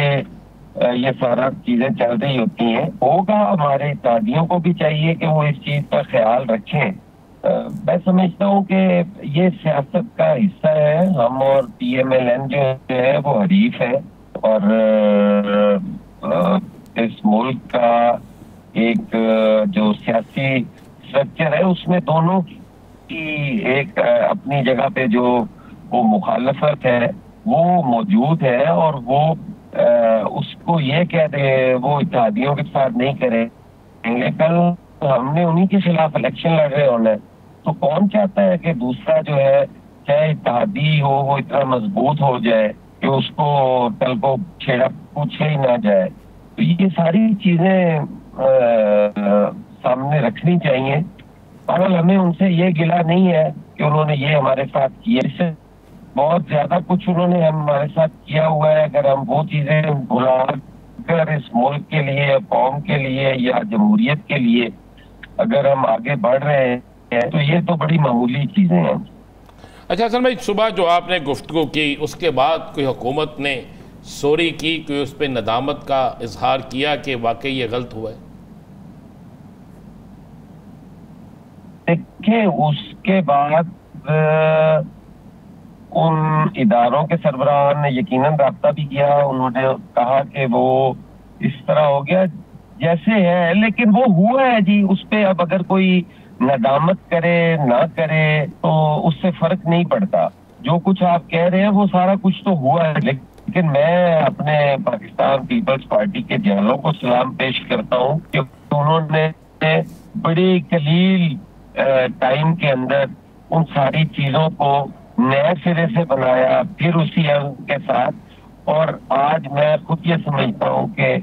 ये सारा चीजें चल रही होती हैं। होगा, हमारे इत्तेहादियों को भी चाहिए कि वो इस चीज का ख्याल रखें। मैं समझता हूँ कि ये सियासत का हिस्सा है। हम और PMLN जो है वो हरीफ है, और इस मुल्क का एक जो सियासी स्ट्रक्चर है उसमें दोनों की एक अपनी जगह पे जो वो मुखालफत है वो मौजूद है, और वो उसको ये कह दे वो इत्तेहादियों के साथ नहीं करेंगे। कल हमने उन्हीं के खिलाफ इलेक्शन लड़ रहे होना है, तो कौन चाहता है कि दूसरा जो है चाहे इत्तेहादी हो वो इतना मजबूत हो जाए कि उसको कल को छेड़ा पूछे ही ना जाए। तो ये सारी चीजें सामने रखनी चाहिए। और हमें उनसे ये गिला नहीं है कि उन्होंने ये हमारे साथ किया, इससे बहुत ज्यादा कुछ उन्होंने हमारे साथ किया हुआ है। अगर हम वो चीजें भुलाकर इस मुल्क के लिए, कौम के लिए या जमहूरियत के लिए अगर हम आगे बढ़ रहे हैं तो ये तो बड़ी मामूली चीजें हैं। अच्छा हसन भाई, सुबह जो आपने गुफ्तगू की उसके बाद कोई हुकूमत ने सॉरी की, कोई उस पर नदामत का इजहार किया कि वाकई ये गलत हुआ है? देखिए, उसके बाद उन इदारों के सरबराहान ने यकीनन राब्ता भी किया। उन्होंने कहा कि वो इस तरह हो गया जैसे है, लेकिन वो हुआ है जी। उस पे अब अगर कोई नदामत करे ना करे तो उससे फर्क नहीं पड़ता। जो कुछ आप कह रहे हैं वो सारा कुछ तो हुआ है। लेकिन मैं अपने पाकिस्तान पीपल्स पार्टी के जनरलों को सलाम पेश करता हूँ कि उन्होंने बड़ी कलील टाइम के अंदर उन सारी चीजों को नए सिरे से बनाया, फिर उसी अंग के साथ। और आज मैं खुद ये समझता हूँ कि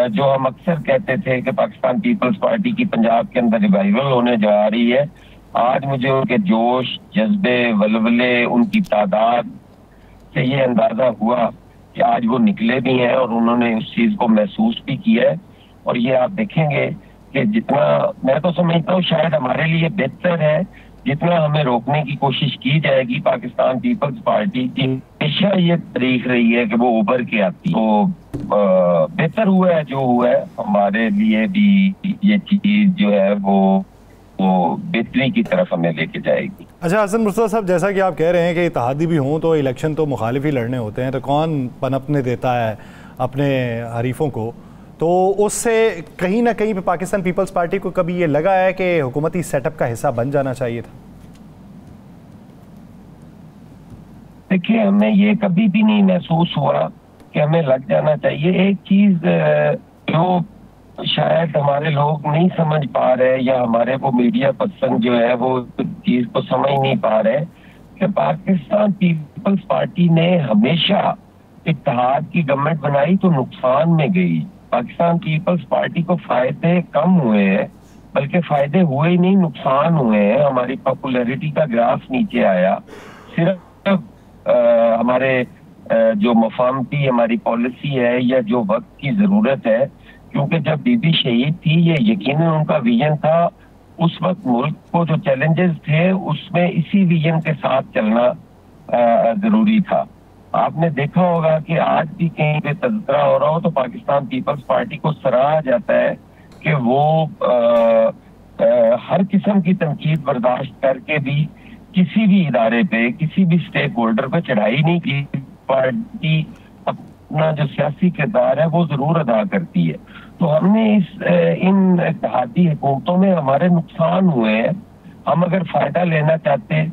जो हम अक्सर कहते थे कि पाकिस्तान पीपल्स पार्टी की पंजाब के अंदर रिवाइवल होने जा रही है, आज मुझे उनके जोश, जज्बे, वलवले, उनकी तादाद से ये अंदाजा हुआ कि आज वो निकले भी हैं और उन्होंने उस चीज को महसूस भी किया है। और ये आप देखेंगे कि जितना मैं तो समझता हूँ शायद हमारे लिए बेहतर है, जितना हमें रोकने की कोशिश की जाएगी पाकिस्तान पीपल्स पार्टी की हमेशा ये तारीख रही है कि वो उभर के आती। तो बेहतर हुआ है जो हुआ है, हमारे लिए भी ये चीज जो है वो बेहतरी की तरफ हमें लेके जाएगी। अच्छा हसन मुर्तज़ा साहब, जैसा कि आप कह रहे हैं कि इत्तेहादी भी हों तो इलेक्शन तो मुखालिफ ही लड़ने होते हैं, तो कौन पनपने देता है अपने हरीफों को? तो उससे कहीं ना कहीं पे पाकिस्तान पीपल्स पार्टी को कभी ये लगा है कि हुकूमती सेटअप का हिस्सा बन जाना चाहिए था? देखिए, हमें ये कभी भी नहीं महसूस हुआ कि हमें लग जाना चाहिए। एक चीज जो शायद हमारे लोग नहीं समझ पा रहे, या हमारे वो मीडिया पर्सन जो है वो चीज को समझ नहीं पा रहे, कि पाकिस्तान पीपल्स पार्टी ने हमेशा इत्तेहाद की गवर्नमेंट बनाई तो नुकसान में गई। पाकिस्तान पीपल्स पार्टी को फायदे कम हुए हैं, बल्कि फायदे हुए ही नहीं, नुकसान हुए हैं। हमारी पॉपुलैरिटी का ग्राफ नीचे आया। सिर्फ हमारे जो मफामती हमारी पॉलिसी है या जो वक्त की जरूरत है, क्योंकि जब बीबी शहीद थी ये यकीनन उनका विजन था। उस वक्त मुल्क को जो चैलेंजेस थे उसमें इसी विजन के साथ चलना जरूरी था। आपने देखा होगा कि आज भी कहीं पे तज़किरा हो रहा हो तो पाकिस्तान पीपल्स पार्टी को सराहा जाता है कि वो हर किस्म की तनकीद बर्दाश्त करके भी किसी भी इदारे पे, किसी भी स्टेक होल्डर पे चढ़ाई नहीं की। पार्टी अपना जो सियासी किरदार है वो जरूर अदा करती है। तो हमने इन इत्तेहादी हुकूमतों में हमारे नुकसान हुए हैं। हम अगर फायदा लेना चाहते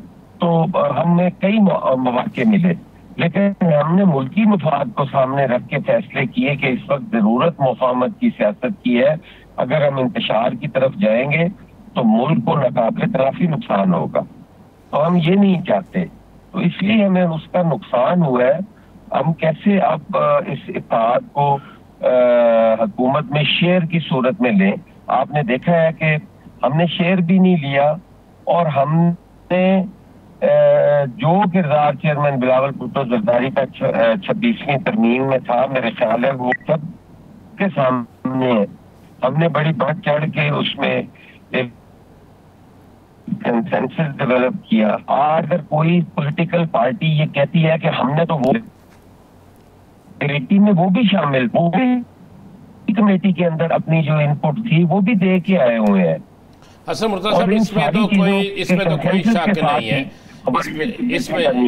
तो हमें कई मौके मिले, लेकिन हमने मुल्की मफाद को सामने रख के फैसले किए कि इस वक्त जरूरत मुफाहमत की सियासत की है। अगर हम इंतशार की तरफ जाएंगे तो मुल्क को नाकाबिले तलाफी नुकसान होगा, तो हम ये नहीं चाहते। तो इसलिए हमें उसका नुकसान हुआ है। हम कैसे अब इस इत्तेहाद को हुकूमत में शेयर की सूरत में लें। आपने देखा है कि हमने शेयर भी नहीं लिया, और हमने जो किरदार चेयरमैन बिलावल भुट्टो जरदारी का 26वीं तरमीम में था, मेरे ख्याल है वो सब के सामने हमने बड़ी बढ़ चढ़ के उसमें एक कंसेंसस डेवलप किया। अगर कोई पॉलिटिकल पार्टी ये कहती है कि हमने तो वो कमेटी में वो भी शामिल, वो भी कमेटी के अंदर अपनी जो इनपुट थी वो भी दे के आए हुए हैं। हसन मुर्तज़ा साहब, इसमें तो कोई शक नहीं है,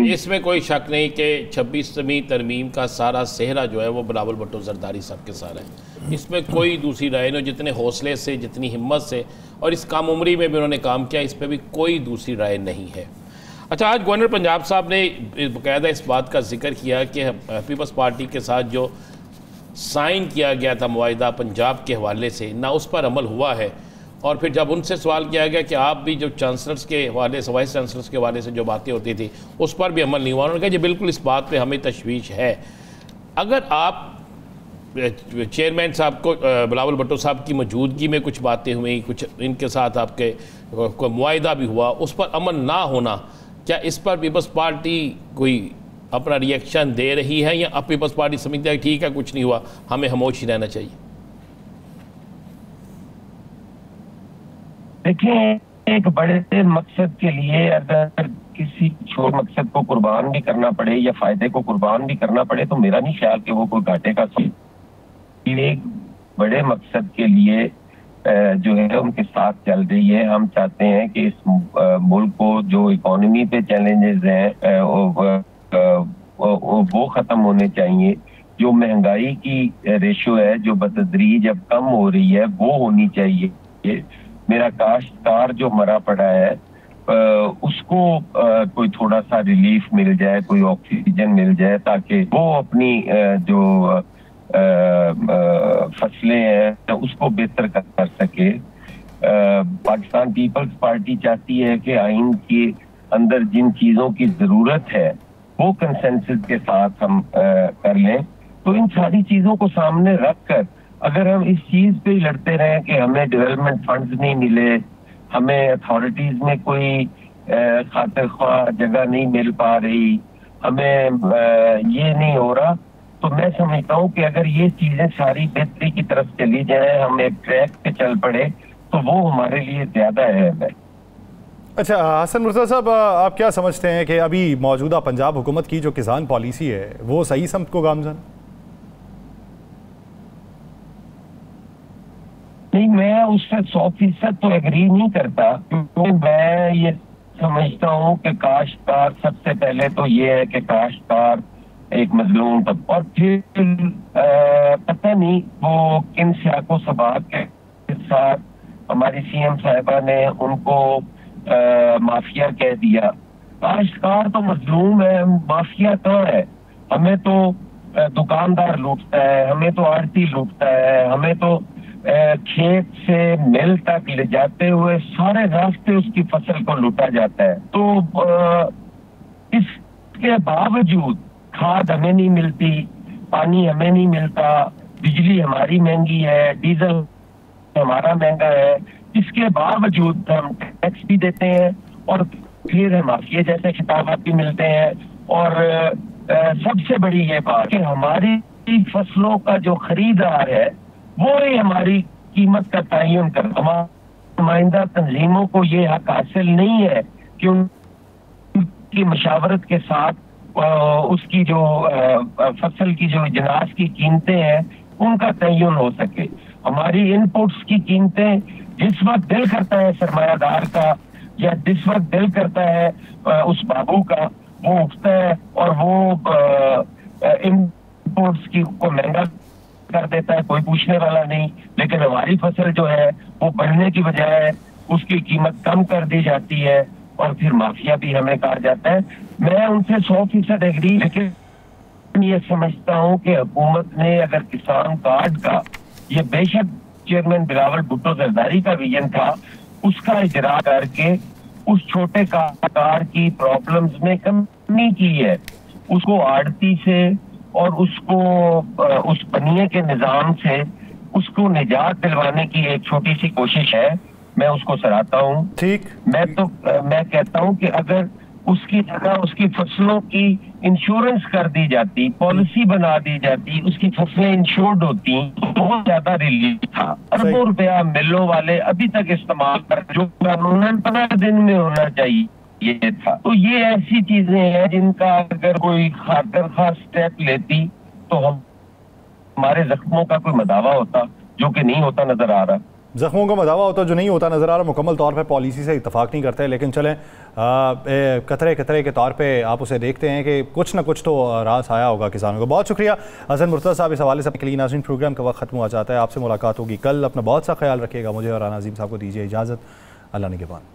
इसमें कोई शक नहीं कि 26वीं तरमीम का सारा सेहरा जो है वो बिलावल भुट्टो जरदारी साहब के साथ है। इसमें कोई दूसरी राय नहीं। जितने हौसले से, जितनी हिम्मत से और इस काम उम्री में भी उन्होंने काम किया, इस पर भी कोई दूसरी राय नहीं है। अच्छा, आज गवर्नर पंजाब साहब ने बाकायदा इस बात का जिक्र किया कि पीपल्स पार्टी के साथ जो साइन किया गया था मुआहिदा पंजाब के हवाले से, ना उस पर अमल हुआ है। और फिर जब उनसे सवाल किया गया कि आप भी जो चांसलर्स के हवाले से, वाइस चांसलर्स के हवाले से जो बातें होती थी उस पर भी अमल नहीं हुआ, उन्होंने कहा जी बिल्कुल इस बात पे हमें तशवीश है। अगर आप चेयरमैन साहब को, बिलावल भुट्टो साहब की मौजूदगी में कुछ बातें हुई, कुछ इनके साथ आपके कोई मुआहिदा भी हुआ, उस पर अमल ना होना, क्या इस पर पीपल्स पार्टी कोई अपना रिएक्शन दे रही है, या अब पीपल्स पार्टी समझती है ठीक है कुछ नहीं हुआ, हमें खामोश ही रहना चाहिए? देखिए, एक बड़े मकसद के लिए अगर किसी छोटे मकसद को कुर्बान भी करना पड़े या फायदे को कुर्बान भी करना पड़े तो मेरा नहीं ख्याल कि वो कोई घाटे का एक बड़े मकसद के लिए जो है उनके साथ चल रही है। हम चाहते हैं कि इस मुल्क को जो इकोनॉमी पे चैलेंजेस हैं वो खत्म होने चाहिए। जो महंगाई की रेशो है जो बतदरीज अब कम हो रही है वो होनी चाहिए। मेरा काश्तकार जो मरा पड़ा है उसको कोई थोड़ा सा रिलीफ मिल जाए, कोई ऑक्सीजन मिल जाए, ताकि वो अपनी जो फसलें हैं उसको बेहतर कर सके। पाकिस्तान पीपल्स पार्टी चाहती है कि आइन के अंदर जिन चीजों की जरूरत है वो कंसेंसस के साथ हम कर लें। तो इन सारी चीजों को सामने रखकर अगर हम इस चीज पे लड़ते रहे कि हमें डेवलपमेंट फंड्स नहीं मिले, हमें अथॉरिटीज में कोई खातिर ख्वाह जगह नहीं मिल पा रही, हमें ये नहीं हो रहा, तो मैं समझता हूँ कि अगर ये चीजें सारी बेहतरी की तरफ चली जाए, हम एक ट्रैक पे चल पड़े, तो वो हमारे लिए ज्यादा अहम है। अच्छा हसन मुर्तज़ा साहब, आप क्या समझते हैं कि अभी मौजूदा पंजाब हुकूमत की जो किसान पॉलिसी है वो सही समत को गामजन? नहीं, मैं उससे 100% तो एग्री नहीं करता, क्योंकि मैं ये समझता हूँ कि काश्तकार सबसे पहले तो ये है कि काश्तकार एक मजलूम तब, और फिर पता नहीं वो किन सियाको सबाब के साथ हमारी सीएम साहिबा ने उनको माफिया कह दिया। काश्तकार तो मजलूम है, माफिया कहाँ है? हमें तो दुकानदार लूटता है, हमें तो आड़ती लूटता है, हमें तो खेत से मिल तक ले जाते हुए सारे रास्ते उसकी फसल को लूटा जाता है। तो इसके बावजूद खाद हमें नहीं मिलती, पानी हमें नहीं मिलता, बिजली हमारी महंगी है, डीजल हमारा महंगा है, इसके बावजूद हम टैक्स भी देते हैं और फिर माफिया जैसे खिताबात भी मिलते हैं। और सबसे बड़ी ये बात कि हमारी फसलों का जो खरीदार है वो ही हमारी कीमत का तयन कर, नुमाइंदा तंजीमों को ये हक हासिल नहीं है कि उनकी मशावरत के साथ उसकी जो फसल की जो जिनास की कीमतें हैं उनका तयन हो सके। हमारी इनपुट्स की कीमतें जिस वक्त दिल करता है सरमायादार का या जिस वक्त दिल करता है उस बाबू का, वो उठता है और वो इनपुट्स की को महंगा कर देता है, कोई पूछने वाला नहीं। लेकिन हमारी फसल जो है वो बढ़ने की बजाय उसकी कीमत कम कर दी जाती है और फिर माफिया भी हमें कहा जाता है। मैं उनसे 100% एग्री, लेकिन ये समझता हूँ कि हुकूमत ने अगर किसान कार्ड का, ये बेशक चेयरमैन बिलावल भुट्टो जरदारी का विजन था, उसका इजरा करके उस छोटे कारोबार की प्रॉब्लम्स में कमी की है, उसको आड़ती से और उसको उस बनिए के निजाम से उसको निजात दिलवाने की एक छोटी सी कोशिश है। मैं उसको सराहता हूँ। ठीक, मैं कहता हूँ कि अगर उसकी जगह उसकी फसलों की इंश्योरेंस कर दी जाती, पॉलिसी बना दी जाती, उसकी फसलें इंश्योर्ड होती तो बहुत ज्यादा रिलीफ था। अरबों रुपया मिलों वाले अभी तक इस्तेमाल कर, जो कानूनन 15 दिन में होना चाहिए ये था। तो ये ऐसी चीजें हैं जिनका अगर कोई खातिर स्टेप लेती तो हमारे जख्मों का कोई मदावा होता, जो कि नहीं होता नजर आ रहा। जख्मों का मदावा होता जो नहीं होता नज़र आ रहा। मुकम्मल तौर पे पॉलिसी से इत्तफाक नहीं करते, लेकिन चलें कतरे के तौर पे आप उसे देखते हैं कि कुछ ना कुछ तो रास आया होगा किसानों को। बहुत शुक्रिया हसन मुर्तज़ा साहब इस हवाले से के लिए। नाज़रीन, प्रोग्राम का वक्त खत्म हुआ जाता है, आपसे मुलाकात होगी कल। अपना बहुत सा ख्याल रखिएगा। मुझे और नाज़ीम साहब को दीजिए इजाज़त। अल्लाह निगहबान।